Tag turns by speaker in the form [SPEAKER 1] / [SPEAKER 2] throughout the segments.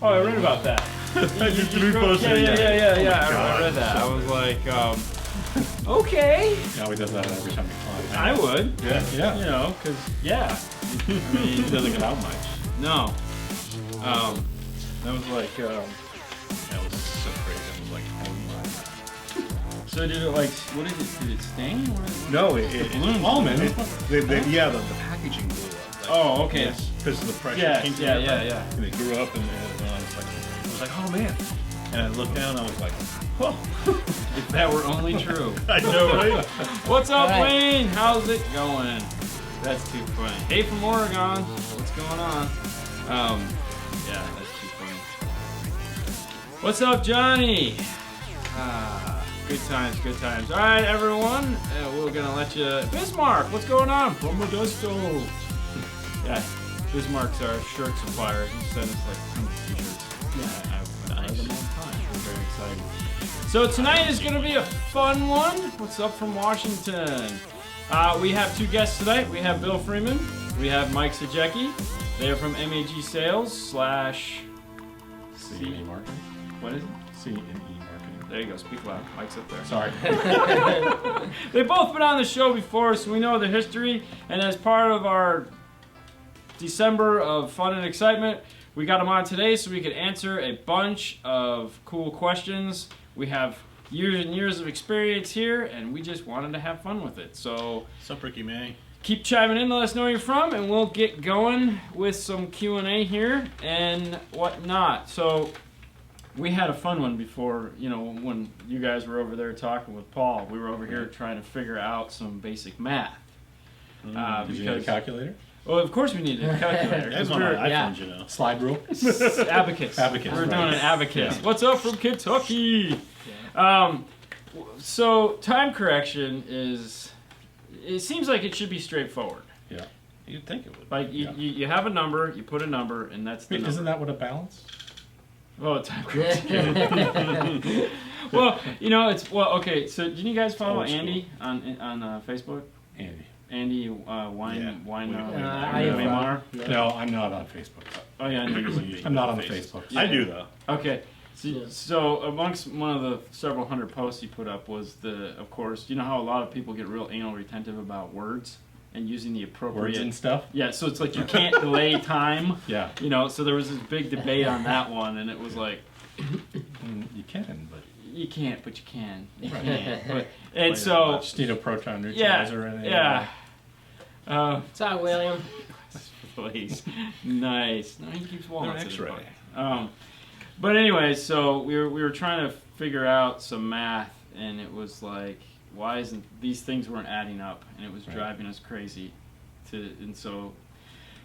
[SPEAKER 1] Oh, I read about that.
[SPEAKER 2] I just reposted it.
[SPEAKER 1] Yeah. I read that. I was like, okay.
[SPEAKER 3] He always does that every time he flies.
[SPEAKER 1] I would.
[SPEAKER 3] Yeah.
[SPEAKER 1] You know, because, yeah. I mean,
[SPEAKER 3] He doesn't get out much.
[SPEAKER 1] no. That was like,
[SPEAKER 2] That was so crazy. I was like, oh my.
[SPEAKER 1] so did it like, what is it? Did it stain?
[SPEAKER 2] No, it
[SPEAKER 3] Almond.
[SPEAKER 2] yeah, the packaging blew up. Like,
[SPEAKER 1] Oh, okay.
[SPEAKER 2] yes, because of the pressure.
[SPEAKER 1] Yeah,
[SPEAKER 2] came to
[SPEAKER 1] yeah,
[SPEAKER 2] the upper,
[SPEAKER 1] yeah.
[SPEAKER 2] And it grew up, and I was like, oh man. And I looked down, and I was like, oh.
[SPEAKER 1] If that were only true.
[SPEAKER 2] I know, right?
[SPEAKER 1] What's up,
[SPEAKER 4] All right.
[SPEAKER 1] Wayne? How's it going? That's too funny. Hey, from Oregon. What's going on? Yeah, that's too funny. What's up, Johnny? Good times, good times. All right, everyone. We're gonna let you. Bismarck, what's going on? From Modesto. Yeah, Bismarck's our shirt supplier. He sent us like 100 t-shirts. Yeah, I've been them all the time. We're very excited. So tonight is going to be a fun one. What's up from Washington? We have two guests tonight. We have Bill Freeman. We have Mike Sajecki. They are from MAG Sales /
[SPEAKER 3] C&E marketing.
[SPEAKER 1] What is it?
[SPEAKER 3] C&E marketing.
[SPEAKER 1] There you go. Speak loud. Mike's up there.
[SPEAKER 3] Sorry.
[SPEAKER 1] They've both been on the show before, so we know the history. And as part of our December of fun and excitement, we got them on today so we could answer a bunch of cool questions. We have years and years of experience here, and we just wanted to have fun with it. So
[SPEAKER 2] What's up, Ricky May?
[SPEAKER 1] keep chiming in, let us know where you're from, and we'll get going with some Q&A here and whatnot. So we had a fun one before, you know, when you guys were over there talking with Paul. We were over here trying to figure out some basic math.
[SPEAKER 3] Did you need a calculator?
[SPEAKER 1] Well, of course we needed a calculator.
[SPEAKER 2] That's
[SPEAKER 1] 'cause
[SPEAKER 2] on
[SPEAKER 1] we're
[SPEAKER 2] my
[SPEAKER 4] yeah.
[SPEAKER 2] iPhone, you know.
[SPEAKER 3] Slide rule?
[SPEAKER 1] abacus.
[SPEAKER 3] Abacus,
[SPEAKER 1] We're
[SPEAKER 3] right.
[SPEAKER 1] doing an abacus.
[SPEAKER 3] Yeah.
[SPEAKER 1] What's up from Kentucky? So time correction is, it seems like it should be straightforward.
[SPEAKER 3] Yeah.
[SPEAKER 2] You'd think it would.
[SPEAKER 1] Like you have a number, you put a number, and that's the
[SPEAKER 3] Wait,
[SPEAKER 1] number.
[SPEAKER 3] isn't that what a balance?
[SPEAKER 1] Oh, time correction. Well, you know, it's, well, okay, so did you guys follow
[SPEAKER 2] Old school.
[SPEAKER 1] Andy on Facebook?
[SPEAKER 3] Andy.
[SPEAKER 1] Andy Wine,
[SPEAKER 2] Yeah.
[SPEAKER 1] Wine,
[SPEAKER 4] I am.
[SPEAKER 1] Waymar?
[SPEAKER 3] No, I'm not on Facebook.
[SPEAKER 1] Oh yeah, I know you're
[SPEAKER 3] I'm not on the Facebook.
[SPEAKER 2] I do, though.
[SPEAKER 1] Okay.
[SPEAKER 4] Yeah.
[SPEAKER 1] So amongst one of the several hundred posts he put up was of course, you know how a lot of people get real anal retentive about words and using the appropriate
[SPEAKER 3] Words and stuff?
[SPEAKER 1] Yeah, so it's like you can't delay time.
[SPEAKER 3] Yeah.
[SPEAKER 1] You know, so there was this big debate on that one, and it was like,
[SPEAKER 3] You can, but
[SPEAKER 1] you can't, but you can. You
[SPEAKER 3] Right.
[SPEAKER 1] can't. But, and so,
[SPEAKER 3] just need a proton
[SPEAKER 1] yeah,
[SPEAKER 3] neutralizer and
[SPEAKER 1] yeah.
[SPEAKER 4] What's up, William?
[SPEAKER 1] Please. Nice. No, he keeps walking.
[SPEAKER 2] They're an X-ray.
[SPEAKER 1] But anyway, so we were trying to figure out some math, and it was like, why isn't these things weren't adding up, and it was
[SPEAKER 3] Right.
[SPEAKER 1] driving us crazy. And so,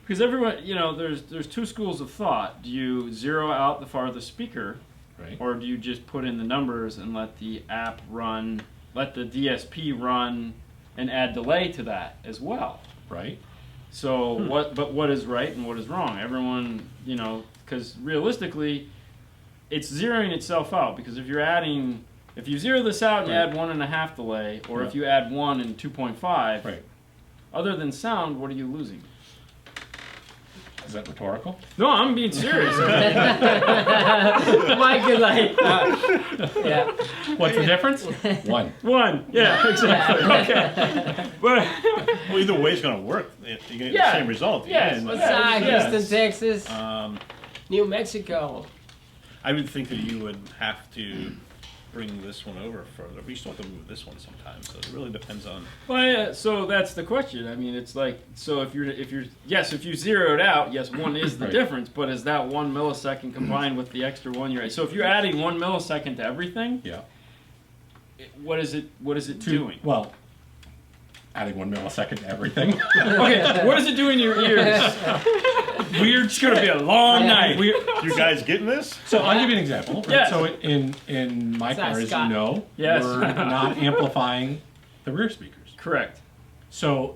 [SPEAKER 1] because everyone, you know, there's two schools of thought. Do you zero out the farthest speaker,
[SPEAKER 3] right.
[SPEAKER 1] or do you just put in the numbers and let the app run, let the DSP run, and add delay to that as well?
[SPEAKER 3] Right.
[SPEAKER 1] So what is right and what is wrong? Everyone, you know, because realistically, it's zeroing itself out. Because if you zero this out and you
[SPEAKER 3] Right.
[SPEAKER 1] add 1.5 delay, or
[SPEAKER 3] Yeah.
[SPEAKER 1] if you add 1 and 2.5,
[SPEAKER 3] Right.
[SPEAKER 1] other than sound, what are you losing?
[SPEAKER 3] Is that rhetorical?
[SPEAKER 1] No, I'm being serious.
[SPEAKER 4] Mike is like, yeah.
[SPEAKER 3] What's the difference? One.
[SPEAKER 1] 1, yeah, exactly. Okay, but
[SPEAKER 2] Well, either way, it's going to work. You get
[SPEAKER 1] Yeah.
[SPEAKER 2] the same result.
[SPEAKER 1] Yes.
[SPEAKER 4] What's
[SPEAKER 1] Yeah,
[SPEAKER 4] up,
[SPEAKER 1] yes.
[SPEAKER 4] Houston, Texas?
[SPEAKER 2] Um,
[SPEAKER 4] New Mexico.
[SPEAKER 2] I would think that you would have to bring this one over further. We still have to move this one sometimes, so it really depends on.
[SPEAKER 1] well, yeah, so that's the question. I mean, it's like, so if you zero it out, yes, 1 is the
[SPEAKER 3] Right.
[SPEAKER 1] difference, but is that 1 millisecond combined with the extra 1 you're at? So if you're adding 1 millisecond to everything,
[SPEAKER 3] Yeah.
[SPEAKER 1] what is it doing?
[SPEAKER 3] Well, adding 1 millisecond to everything.
[SPEAKER 1] Okay, what does it do in your ears? It's gonna be a long night.
[SPEAKER 2] You guys getting this?
[SPEAKER 3] So I'll give you an example. Right?
[SPEAKER 1] Yes.
[SPEAKER 3] So in my
[SPEAKER 4] It's not
[SPEAKER 3] car, as you
[SPEAKER 4] Scott.
[SPEAKER 3] know,
[SPEAKER 1] Yes.
[SPEAKER 3] we're not amplifying the rear speakers.
[SPEAKER 1] Correct.
[SPEAKER 3] So,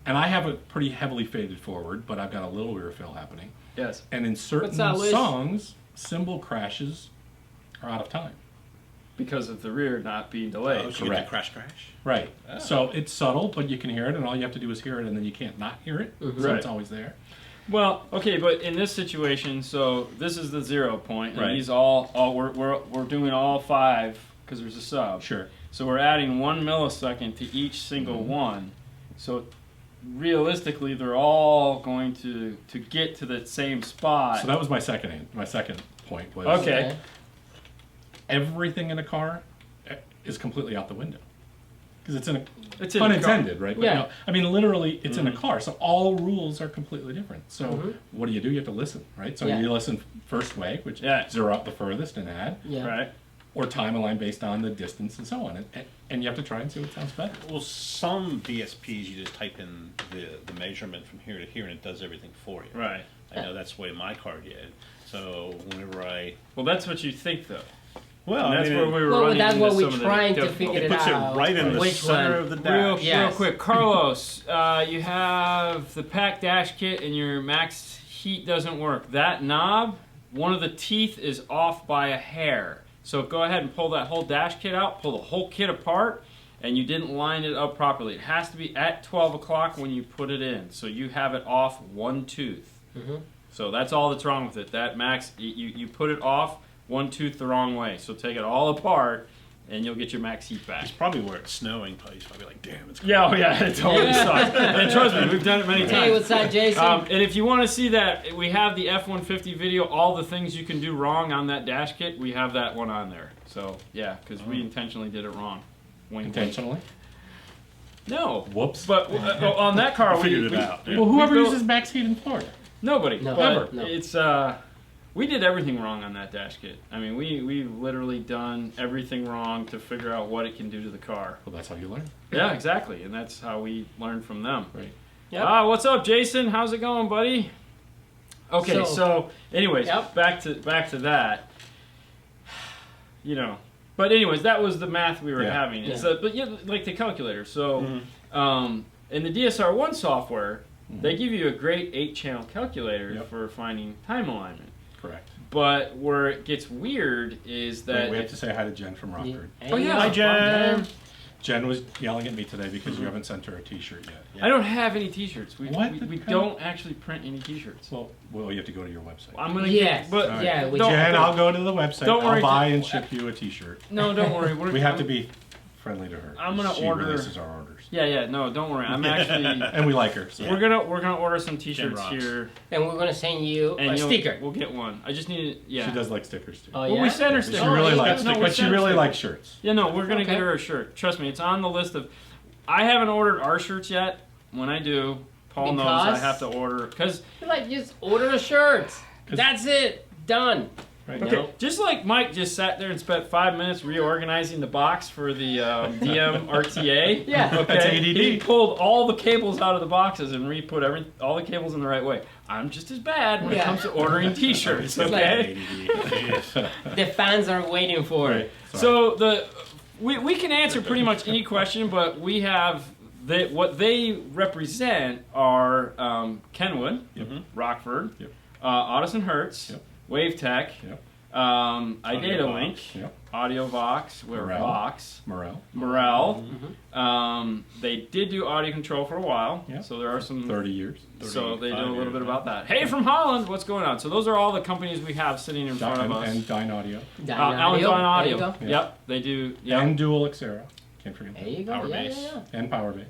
[SPEAKER 3] and I have a pretty heavily faded forward, but I've got a little rear fill happening.
[SPEAKER 1] Yes.
[SPEAKER 3] And in certain
[SPEAKER 4] What's that, Liz?
[SPEAKER 3] songs, cymbal crashes are out of time.
[SPEAKER 1] Because of the rear not being delayed.
[SPEAKER 2] Oh, so you get the crash.
[SPEAKER 3] Right.
[SPEAKER 2] Oh.
[SPEAKER 3] So it's subtle, but you can hear it, and all you have to do is hear it, and then you can't not hear it. So
[SPEAKER 1] Right.
[SPEAKER 3] it's always there.
[SPEAKER 1] Well, okay, but in this situation, so this is the 0 point, and
[SPEAKER 2] Right.
[SPEAKER 1] these we're doing all 5 because there's a sub.
[SPEAKER 3] Sure.
[SPEAKER 1] So we're adding 1 millisecond to each single one. So realistically, they're all going to get to the same spot.
[SPEAKER 3] So that was my second point was
[SPEAKER 1] Okay.
[SPEAKER 3] everything in a car is completely out the window. Because it's in a
[SPEAKER 1] It's in
[SPEAKER 3] pun
[SPEAKER 1] a car.
[SPEAKER 3] intended, right? But,
[SPEAKER 4] Yeah.
[SPEAKER 3] you know, I mean, literally, it's in a car, so all rules are completely different. So what do? You have to listen, right? So
[SPEAKER 4] Yeah.
[SPEAKER 3] you listen first way, which
[SPEAKER 1] Yeah.
[SPEAKER 3] zero out the furthest and add,
[SPEAKER 4] Yeah.
[SPEAKER 1] Right.
[SPEAKER 3] or time align based on the distance and so on. And you have to try and see what sounds better.
[SPEAKER 2] Well, some DSPs you just type in the measurement from here to here and it does everything for you.
[SPEAKER 1] Right.
[SPEAKER 2] I know that's the way my car did. So whenever
[SPEAKER 1] Well, that's what you think, though.
[SPEAKER 2] well,
[SPEAKER 1] And that's where we were
[SPEAKER 4] Well,
[SPEAKER 1] running
[SPEAKER 4] that's
[SPEAKER 1] into
[SPEAKER 4] what
[SPEAKER 1] some
[SPEAKER 4] we're
[SPEAKER 1] of the
[SPEAKER 4] trying to
[SPEAKER 1] difficulty.
[SPEAKER 4] figure
[SPEAKER 2] it
[SPEAKER 4] it
[SPEAKER 2] puts it
[SPEAKER 4] out.
[SPEAKER 2] right in the
[SPEAKER 4] Which
[SPEAKER 2] center
[SPEAKER 4] one?
[SPEAKER 2] of the
[SPEAKER 1] Real,
[SPEAKER 2] dash.
[SPEAKER 4] Yes.
[SPEAKER 1] real quick, Carlos, you have the pack dash kit and your max heat doesn't work. That knob, one of the teeth is off by a hair. So go ahead and pull that whole dash kit out, pull the whole kit apart, and you didn't line it up properly. It has to be at 12 o'clock when you put it in. So you have it off one tooth.
[SPEAKER 4] Mm-hmm.
[SPEAKER 1] So that's all that's wrong with it. That max, you put it off one tooth the wrong way. So take it all apart, and you'll get your max heat back.
[SPEAKER 2] It's probably where it's snowing. He's probably like, damn, it's
[SPEAKER 1] Yeah, oh yeah, it totally sucks. And trust me, we've done it many
[SPEAKER 4] Hey,
[SPEAKER 1] times.
[SPEAKER 4] what's that, Jason?
[SPEAKER 1] And if you want to see that, we have the F-150 video, all the things you can do wrong on that dash kit. We have that one on there. So yeah, because we intentionally did it wrong. Wink, wink.
[SPEAKER 3] Intentionally?
[SPEAKER 1] No.
[SPEAKER 3] Whoops.
[SPEAKER 1] But on that car,
[SPEAKER 2] figured it out.
[SPEAKER 3] Well, whoever
[SPEAKER 1] we built-
[SPEAKER 3] uses max heat in Florida.
[SPEAKER 1] Nobody.
[SPEAKER 4] No.
[SPEAKER 1] But
[SPEAKER 4] Ever. No.
[SPEAKER 1] it's we did everything wrong on that dash kit. I mean, we've literally done everything wrong to figure out what it can do to the car.
[SPEAKER 3] Well, that's how you learn.
[SPEAKER 1] Yeah, exactly, and that's how we learned from them.
[SPEAKER 3] Right.
[SPEAKER 4] Yep.
[SPEAKER 1] What's up, Jason? How's it going, buddy? Okay, so anyways,
[SPEAKER 4] Yep.
[SPEAKER 1] back to that. You know, but anyways, that was the math we were
[SPEAKER 3] Yeah.
[SPEAKER 1] having. It's
[SPEAKER 4] Yeah.
[SPEAKER 1] but yeah, like the calculator. So, in the DSR1 software, they give you a great 8-channel calculator
[SPEAKER 3] Yep.
[SPEAKER 1] for finding time alignment.
[SPEAKER 3] Correct.
[SPEAKER 1] But where it gets weird is that
[SPEAKER 3] Wait, we have to say hi to Jen from Rockford.
[SPEAKER 1] Oh, yeah.
[SPEAKER 2] Hi, Jen.
[SPEAKER 3] Jen was yelling at me today because you haven't sent her a T-shirt yet.
[SPEAKER 1] I don't have any T-shirts. We
[SPEAKER 3] What?
[SPEAKER 1] we don't actually print any T-shirts.
[SPEAKER 3] Well, you have to go to your website.
[SPEAKER 1] I'm gonna
[SPEAKER 4] Yes.
[SPEAKER 1] get, but
[SPEAKER 3] All right.
[SPEAKER 4] Yeah, we
[SPEAKER 1] don't-
[SPEAKER 3] Jen, I'll go to the website.
[SPEAKER 1] Don't worry,
[SPEAKER 3] I'll buy
[SPEAKER 1] Jen.
[SPEAKER 3] and ship you a T-shirt.
[SPEAKER 1] No, don't worry.
[SPEAKER 3] We have to be friendly to her.
[SPEAKER 1] I'm gonna
[SPEAKER 3] she
[SPEAKER 1] order-
[SPEAKER 3] releases our orders,
[SPEAKER 1] Yeah, no, don't worry. I'm actually.
[SPEAKER 3] and we like her. So.
[SPEAKER 1] We're gonna order some T-shirts
[SPEAKER 2] rocks.
[SPEAKER 1] here,
[SPEAKER 4] And we're gonna send you
[SPEAKER 1] and
[SPEAKER 4] a
[SPEAKER 1] you'll-
[SPEAKER 4] sticker.
[SPEAKER 1] We'll get one. I just need it. Yeah.
[SPEAKER 3] She does like stickers too.
[SPEAKER 4] Oh,
[SPEAKER 1] Well,
[SPEAKER 4] yeah?
[SPEAKER 1] we sent her
[SPEAKER 3] She
[SPEAKER 1] stickers.
[SPEAKER 3] really
[SPEAKER 4] yeah.
[SPEAKER 3] likes,
[SPEAKER 1] No, we
[SPEAKER 3] but she
[SPEAKER 1] sent her
[SPEAKER 3] really
[SPEAKER 1] stickers.
[SPEAKER 3] likes shirts.
[SPEAKER 1] Yeah, no, we're gonna
[SPEAKER 4] Okay.
[SPEAKER 1] get her a shirt. Trust me, it's on the list of. I haven't ordered our shirts yet. When I do, Paul knows I
[SPEAKER 4] Because?
[SPEAKER 1] have to order because.
[SPEAKER 4] Like, just order a shirt. That's it. Done.
[SPEAKER 3] Right.
[SPEAKER 1] Okay,
[SPEAKER 4] No.
[SPEAKER 1] just like Mike just sat there and spent 5 minutes reorganizing the box for the DM RTA.
[SPEAKER 4] Yeah.
[SPEAKER 1] Okay.
[SPEAKER 3] That's ADD.
[SPEAKER 1] He pulled all the cables out of the boxes and re-put all the cables in the right way. I'm just as bad when it
[SPEAKER 4] Yeah.
[SPEAKER 1] comes to ordering T-shirts.
[SPEAKER 4] It's
[SPEAKER 1] Okay.
[SPEAKER 4] The fans are waiting for it.
[SPEAKER 1] So we can answer pretty much any question, but we have what they represent are Kenwood,
[SPEAKER 3] Yep.
[SPEAKER 1] Rockford,
[SPEAKER 3] Yep.
[SPEAKER 1] Audison Hertz,
[SPEAKER 3] Yep.
[SPEAKER 1] WaveTech,
[SPEAKER 3] Yep.
[SPEAKER 1] iDataLink,
[SPEAKER 3] Yep.
[SPEAKER 1] AudioVox,
[SPEAKER 3] Morel.
[SPEAKER 1] Vox,
[SPEAKER 3] Morel.
[SPEAKER 1] Morel. They did do audio control for a while,
[SPEAKER 3] Yeah.
[SPEAKER 1] so there are some.
[SPEAKER 3] 30 years.
[SPEAKER 1] So they do a
[SPEAKER 2] 35
[SPEAKER 1] little
[SPEAKER 2] years,
[SPEAKER 1] bit
[SPEAKER 2] yeah.
[SPEAKER 1] about that. Hey, from Holland, what's going on? So those are all the companies we have sitting in front of us.
[SPEAKER 3] And Dine Audio.
[SPEAKER 1] Alan Don
[SPEAKER 4] There you
[SPEAKER 1] Audio.
[SPEAKER 4] go.
[SPEAKER 3] Yeah.
[SPEAKER 1] Yep, they do. Yep.
[SPEAKER 3] And Dual Xera. Can't forget
[SPEAKER 4] There
[SPEAKER 3] that.
[SPEAKER 4] you go.
[SPEAKER 2] Power
[SPEAKER 4] Yeah,
[SPEAKER 2] base.
[SPEAKER 4] yeah,
[SPEAKER 3] And Powerbase.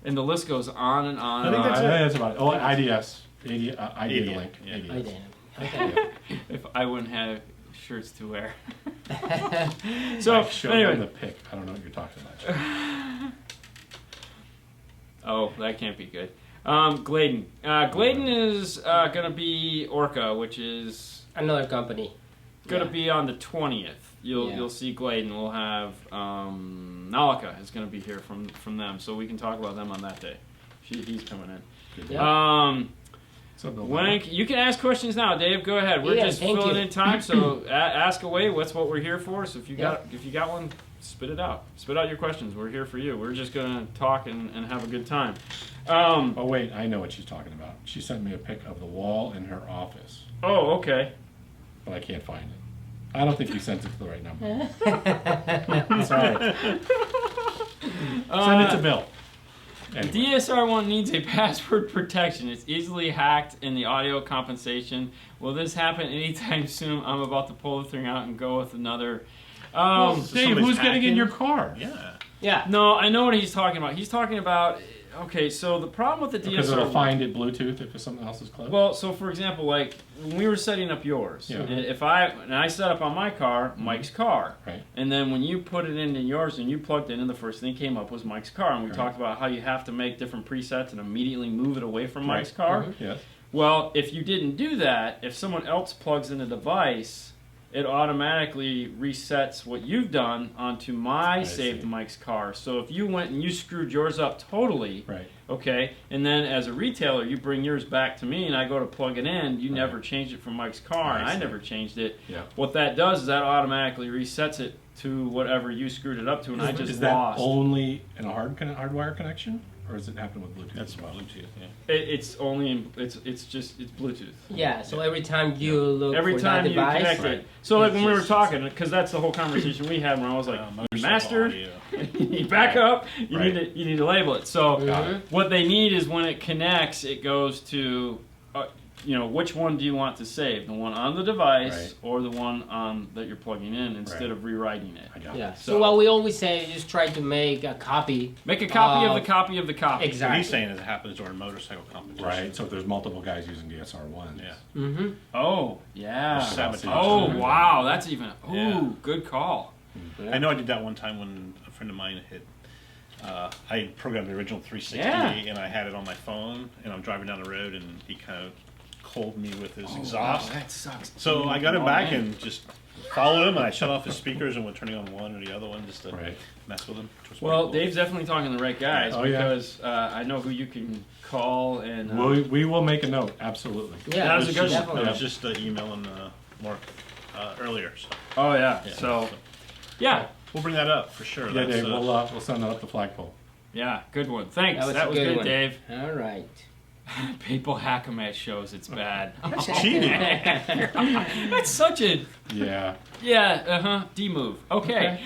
[SPEAKER 1] And the list goes on and on.
[SPEAKER 2] I
[SPEAKER 1] and
[SPEAKER 2] think
[SPEAKER 1] on.
[SPEAKER 2] that's
[SPEAKER 3] I
[SPEAKER 2] it.
[SPEAKER 3] think that's about it. Oh, IDS. iDataLink.
[SPEAKER 2] Yeah.
[SPEAKER 4] yeah. I
[SPEAKER 3] ADS.
[SPEAKER 4] did. Okay.
[SPEAKER 1] If I wouldn't have shirts to wear.
[SPEAKER 3] I
[SPEAKER 1] So
[SPEAKER 3] showed them
[SPEAKER 1] anyway,
[SPEAKER 3] the pic. I don't know what you're talking about.
[SPEAKER 1] oh, that can't be good. Gladen. Gladen is gonna be Orca, which is
[SPEAKER 4] Another company.
[SPEAKER 1] gonna
[SPEAKER 4] Yeah.
[SPEAKER 1] be on the 20th.
[SPEAKER 4] Yeah.
[SPEAKER 1] You'll see Gladen. We'll have Nalika is gonna be here from them, so we can talk about them on that day. He's coming in.
[SPEAKER 3] Good
[SPEAKER 4] Yeah.
[SPEAKER 3] deal. So, Bill,
[SPEAKER 1] Wank, you can ask questions now, Dave. Go ahead. We're
[SPEAKER 4] Yeah,
[SPEAKER 1] just
[SPEAKER 4] thank
[SPEAKER 1] filling
[SPEAKER 4] you.
[SPEAKER 1] in time, so ask away. What's what we're here for? So if you got one, spit it out. Spit out your questions. We're here for you. We're just gonna talk and have a good time.
[SPEAKER 3] Oh, wait. I know what she's talking about. She sent me a pic of the wall in her office,
[SPEAKER 1] Oh, okay.
[SPEAKER 3] but I can't find it. I don't think you sent it to the right number. Sorry. Send it to Bill. Anyway.
[SPEAKER 1] The DSR one needs a password protection. It's easily hacked in the audio compensation. Will this happen anytime soon? I'm about to pull the thing out and go with another.
[SPEAKER 3] Well, Dave,
[SPEAKER 2] somebody's
[SPEAKER 3] who's getting in
[SPEAKER 2] hacking?
[SPEAKER 3] your car?
[SPEAKER 2] Yeah.
[SPEAKER 4] Yeah.
[SPEAKER 1] No, I know what he's talking about. He's talking about. Okay, so the problem with the DSR.
[SPEAKER 3] Because it'll find it Bluetooth if something else is close.
[SPEAKER 1] Well, so for example, like when we were setting up yours,
[SPEAKER 3] Yeah.
[SPEAKER 1] if I set up on my car, Mike's car,
[SPEAKER 3] Right.
[SPEAKER 1] and then when you put it into yours and you plugged it in, the first thing that came up was Mike's car, and we
[SPEAKER 3] Right.
[SPEAKER 1] talked about how you have to make different presets and immediately move it away from
[SPEAKER 3] Right.
[SPEAKER 1] Mike's car.
[SPEAKER 3] Yes.
[SPEAKER 1] Well, if you didn't do that, if someone else plugs in a device, it automatically resets what you've done onto my
[SPEAKER 3] I
[SPEAKER 1] saved
[SPEAKER 3] see.
[SPEAKER 1] Mike's car. So if you went and you screwed yours up totally,
[SPEAKER 3] Right.
[SPEAKER 1] okay, and then as a retailer you bring yours back to me and I go to plug it in, you
[SPEAKER 3] Right.
[SPEAKER 1] never changed it from Mike's car, and
[SPEAKER 3] I
[SPEAKER 1] I
[SPEAKER 3] see.
[SPEAKER 1] never changed it.
[SPEAKER 3] Yeah.
[SPEAKER 1] What that does is that automatically resets it to whatever you screwed it up to, and I just
[SPEAKER 3] Is that
[SPEAKER 1] lost.
[SPEAKER 3] only in a hardwire connection, or does it happen with Bluetooth?
[SPEAKER 2] That's
[SPEAKER 3] as well?
[SPEAKER 2] Bluetooth. Yeah.
[SPEAKER 1] It's only it's Bluetooth.
[SPEAKER 4] Yeah. So every time you look
[SPEAKER 1] Every
[SPEAKER 4] for
[SPEAKER 1] time
[SPEAKER 4] that
[SPEAKER 1] you
[SPEAKER 4] device,
[SPEAKER 1] connect
[SPEAKER 3] Right.
[SPEAKER 1] it. So like
[SPEAKER 4] It's
[SPEAKER 1] when we were
[SPEAKER 4] just-
[SPEAKER 1] talking, because that's the whole conversation we had, when I was like,
[SPEAKER 2] Motorcycle
[SPEAKER 1] master,
[SPEAKER 2] audio.
[SPEAKER 1] you back up, you
[SPEAKER 3] Right.
[SPEAKER 1] need to label it. So
[SPEAKER 3] Got it.
[SPEAKER 1] what they need is when it connects, it goes to, which one do you want to save? The one on the device
[SPEAKER 3] Right.
[SPEAKER 1] or the one on that you're plugging in instead
[SPEAKER 3] Right.
[SPEAKER 1] of rewriting it.
[SPEAKER 3] I got
[SPEAKER 4] Yeah.
[SPEAKER 3] it.
[SPEAKER 4] So what we always say is just try to make a copy.
[SPEAKER 1] Make a copy of
[SPEAKER 4] Uh,
[SPEAKER 1] the copy of the copy.
[SPEAKER 2] What
[SPEAKER 4] Exactly.
[SPEAKER 2] he's saying is it happens during motorcycle competition.
[SPEAKER 3] Right. So if there's multiple guys using DSR ones.
[SPEAKER 2] Yeah.
[SPEAKER 4] Mm-hmm.
[SPEAKER 1] Oh, yeah.
[SPEAKER 2] Sabotage.
[SPEAKER 1] Oh, wow. That's even,
[SPEAKER 2] Yeah.
[SPEAKER 1] good call.
[SPEAKER 2] I know I did that one time when a friend of mine had. I had programmed the original 360
[SPEAKER 1] Yeah.
[SPEAKER 2] and I had it on my phone, and I'm driving down the road and he kind of cold me with his
[SPEAKER 1] Wow,
[SPEAKER 2] exhaust.
[SPEAKER 1] that sucks.
[SPEAKER 2] So I got him
[SPEAKER 1] Oh,
[SPEAKER 2] back
[SPEAKER 1] man.
[SPEAKER 2] and just followed him, and I shut off his speakers and went turning on one or the other one just to
[SPEAKER 3] Right.
[SPEAKER 2] mess with him. which was
[SPEAKER 1] Well,
[SPEAKER 2] pretty cool.
[SPEAKER 1] Dave's definitely talking to the right guys
[SPEAKER 3] Oh, yeah.
[SPEAKER 1] because I know who you can call and.
[SPEAKER 3] We will make a note. Absolutely.
[SPEAKER 4] Yeah.
[SPEAKER 1] That was a good
[SPEAKER 2] just,
[SPEAKER 1] one.
[SPEAKER 2] I
[SPEAKER 4] Definitely.
[SPEAKER 2] was just emailing Mark earlier. So,
[SPEAKER 1] Oh yeah.
[SPEAKER 2] yeah,
[SPEAKER 1] So, yeah,
[SPEAKER 2] we'll bring that up for sure.
[SPEAKER 3] Yeah,
[SPEAKER 2] That's,
[SPEAKER 3] Dave. We'll send that up the flagpole.
[SPEAKER 1] yeah, good one. Thanks.
[SPEAKER 4] That was
[SPEAKER 1] That
[SPEAKER 4] a
[SPEAKER 1] was
[SPEAKER 4] good
[SPEAKER 1] good,
[SPEAKER 4] one.
[SPEAKER 1] Dave.
[SPEAKER 4] All right.
[SPEAKER 1] People hack 'em at shows. It's bad.
[SPEAKER 2] That's cheating.
[SPEAKER 1] That's such a
[SPEAKER 3] Yeah.
[SPEAKER 1] D move. Okay.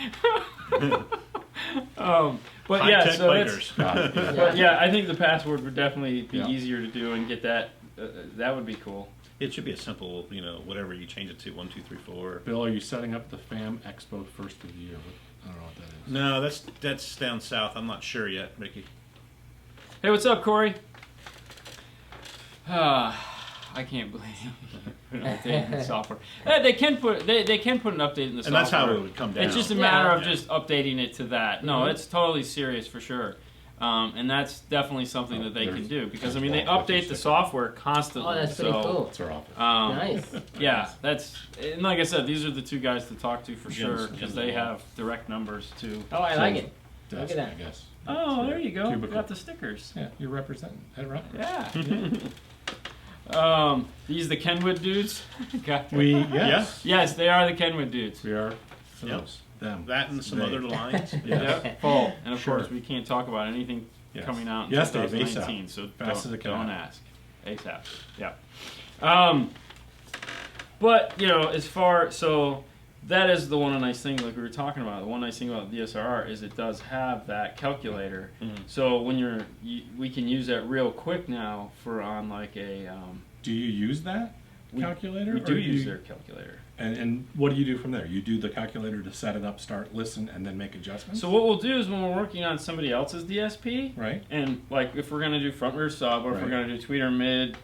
[SPEAKER 1] But
[SPEAKER 2] High
[SPEAKER 1] yeah,
[SPEAKER 2] tech
[SPEAKER 1] so it's,
[SPEAKER 2] bikers.
[SPEAKER 3] Got it. Yeah.
[SPEAKER 1] but yeah, I think the password would definitely be
[SPEAKER 3] Yeah.
[SPEAKER 1] easier to do and get that. That would be cool.
[SPEAKER 2] It should be a simple, whatever you change it to, 1, 2, 3, 4.
[SPEAKER 3] Bill, are you setting up the FAM Expo first of the year? I don't know what that is.
[SPEAKER 2] No, that's down south. I'm not sure yet, Mickey.
[SPEAKER 1] Hey, what's up, Corey? I can't believe an update in the software. They can put an update in the software.
[SPEAKER 2] And that's how it would come down.
[SPEAKER 1] It's just a matter of
[SPEAKER 2] Yeah.
[SPEAKER 1] just updating it to that. No,
[SPEAKER 4] Mhm.
[SPEAKER 1] it's totally serious for sure. And that's definitely something that they can do because I mean they
[SPEAKER 3] there's
[SPEAKER 1] update the
[SPEAKER 3] stickers.
[SPEAKER 1] software constantly.
[SPEAKER 4] Oh, that's pretty
[SPEAKER 1] so,
[SPEAKER 4] cool.
[SPEAKER 3] It's our office.
[SPEAKER 4] Nice.
[SPEAKER 1] Yeah, that's and like I said, these are the two guys to talk to for
[SPEAKER 2] Jim's-
[SPEAKER 1] sure because
[SPEAKER 2] Jim's
[SPEAKER 1] they
[SPEAKER 2] the one.
[SPEAKER 1] have direct numbers too.
[SPEAKER 4] Oh, I like it. Look
[SPEAKER 3] Desk,
[SPEAKER 4] at that.
[SPEAKER 3] I guess.
[SPEAKER 1] Oh, there you go.
[SPEAKER 3] Cubicle.
[SPEAKER 1] Got the stickers.
[SPEAKER 3] Yeah, you're representing. That right?
[SPEAKER 1] Yeah. These the Kenwood dudes. Got-
[SPEAKER 3] Yes.
[SPEAKER 1] Yes, they are the Kenwood dudes.
[SPEAKER 3] We are.
[SPEAKER 2] Yep.
[SPEAKER 3] Those. Them.
[SPEAKER 2] That and some
[SPEAKER 3] They.
[SPEAKER 2] other lines.
[SPEAKER 1] Yep, full. And of
[SPEAKER 3] Sure.
[SPEAKER 1] course, we can't talk about anything
[SPEAKER 3] Yes.
[SPEAKER 1] coming out in
[SPEAKER 3] Yes, Dave,
[SPEAKER 1] 2019,
[SPEAKER 3] ASAP.
[SPEAKER 1] so
[SPEAKER 3] Fast as it can
[SPEAKER 1] don't
[SPEAKER 3] happen.
[SPEAKER 1] ask. ASAP. Yeah. But as far that is the one nice thing, like we were talking about. The one nice thing about DSRR is it does have that calculator.
[SPEAKER 2] Mhm.
[SPEAKER 1] So when we can use that real quick now for on like a.
[SPEAKER 3] Do you use that
[SPEAKER 1] We-
[SPEAKER 3] calculator?
[SPEAKER 1] We
[SPEAKER 3] or
[SPEAKER 1] do
[SPEAKER 3] you-
[SPEAKER 1] use their calculator.
[SPEAKER 3] And what do you do from there? You do the calculator to set it up, start, listen, and then make adjustments?
[SPEAKER 1] So what we'll do is when we're working on somebody else's DSP,
[SPEAKER 3] Right,
[SPEAKER 1] and like if we're gonna do front rear sub or if we're
[SPEAKER 3] Right.
[SPEAKER 1] gonna do tweeter mid,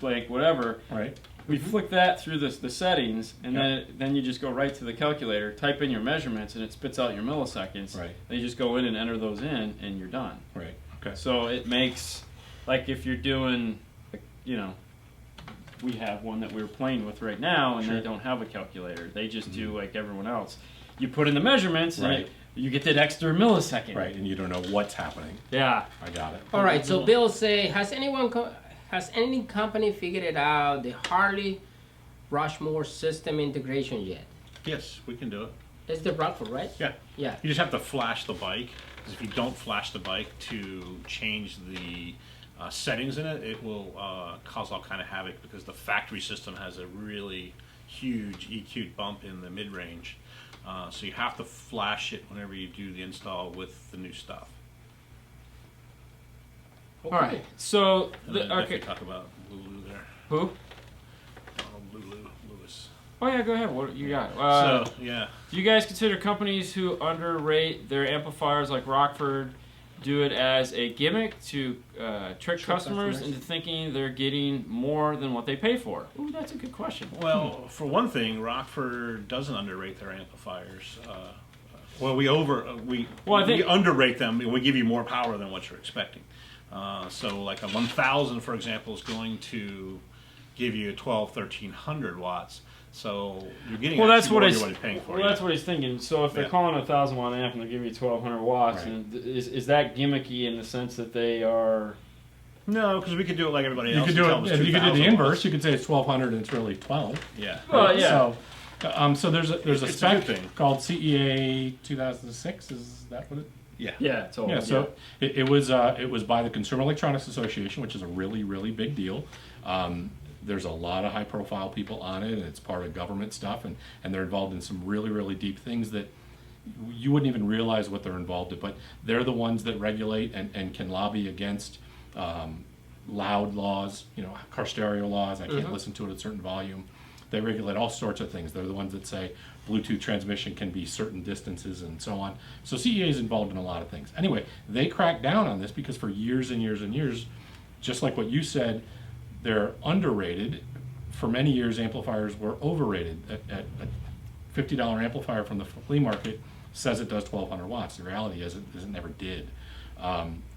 [SPEAKER 1] like whatever,
[SPEAKER 3] right.
[SPEAKER 1] we flick that through the settings, and
[SPEAKER 3] Yeah.
[SPEAKER 1] then you just go right to the calculator, type in your measurements, and it spits out your milliseconds.
[SPEAKER 3] Right.
[SPEAKER 1] Then you just go in and enter those in, and you're done.
[SPEAKER 3] Right. Okay.
[SPEAKER 1] So it makes like if you're doing, we have one that we're playing with right now, and
[SPEAKER 3] Sure.
[SPEAKER 1] they don't have a calculator. They just do like everyone else. You put in the measurements, and
[SPEAKER 3] Right.
[SPEAKER 1] you get that extra millisecond.
[SPEAKER 3] Right, and you don't know what's happening.
[SPEAKER 1] Yeah.
[SPEAKER 3] I got it.
[SPEAKER 4] All right. So Bill say, has any company figured it out the Harley Rushmore system integration yet?
[SPEAKER 2] Yes, we can do it.
[SPEAKER 4] It's the Rockford, right?
[SPEAKER 2] Yeah.
[SPEAKER 4] Yeah.
[SPEAKER 2] You just have to flash the bike. Because if you don't flash the bike to change the settings in it, it will cause all kind of havoc because the factory system has a really huge EQ bump in the mid-range. So you have to flash it whenever you do the install with the new stuff.
[SPEAKER 1] All right. So
[SPEAKER 2] And
[SPEAKER 1] the
[SPEAKER 2] then
[SPEAKER 1] okay.
[SPEAKER 2] definitely talk about Lulu there.
[SPEAKER 1] Who?
[SPEAKER 2] Lulu Lewis.
[SPEAKER 1] Oh yeah, go ahead. What you got?
[SPEAKER 2] So yeah.
[SPEAKER 1] Do you guys consider companies who underrate their amplifiers like Rockford do it as a gimmick to trick customers into thinking they're getting more than what they pay for? Ooh, that's a good question.
[SPEAKER 2] Well, for one thing, Rockford doesn't underrate their amplifiers. Well, we underrate them. And we give you more power than what you're expecting. So, like a 1000, for example, is going to give you 1300 watts. So you're getting
[SPEAKER 1] Well, that's
[SPEAKER 2] more
[SPEAKER 1] what
[SPEAKER 2] than what you're paying for.
[SPEAKER 1] Well, that's what he's thinking. So if they're calling a 1000-watt amp and they give you 1200 watts,
[SPEAKER 3] Right.
[SPEAKER 1] and is that gimmicky in the sense that they are?
[SPEAKER 2] No, because we could do it like everybody
[SPEAKER 3] You
[SPEAKER 2] else.
[SPEAKER 3] could do
[SPEAKER 2] and
[SPEAKER 3] it.
[SPEAKER 2] tell them
[SPEAKER 3] If you
[SPEAKER 2] it's
[SPEAKER 3] could do the
[SPEAKER 2] 2000
[SPEAKER 3] inverse,
[SPEAKER 2] watts.
[SPEAKER 3] you could say it's 1200 and it's really 12.
[SPEAKER 2] Yeah.
[SPEAKER 1] Well, yeah.
[SPEAKER 3] So there's a
[SPEAKER 2] It's a
[SPEAKER 3] spec
[SPEAKER 2] good thing.
[SPEAKER 3] called CEA 2006. Is that what it?
[SPEAKER 2] Yeah.
[SPEAKER 1] Yeah, it's all.
[SPEAKER 3] Yeah. So it was by the Consumer Electronics Association, which is a really really big deal. There's a lot of high profile people on it, and it's part of government stuff, and they're involved in some really really deep things that you wouldn't even realize what they're involved in. But they're the ones that regulate and can lobby against loud laws, car stereo laws. I can't listen to it at a certain volume. They regulate all sorts of things. They're the ones that say Bluetooth transmission can be certain distances and so on. So CEA is involved in a lot of things. Anyway, they cracked down on this because for years and years and years, just like what you said, they're underrated. For many years, amplifiers were overrated. A $50 amplifier from the flea market says it does 1200 watts. The reality is it never did.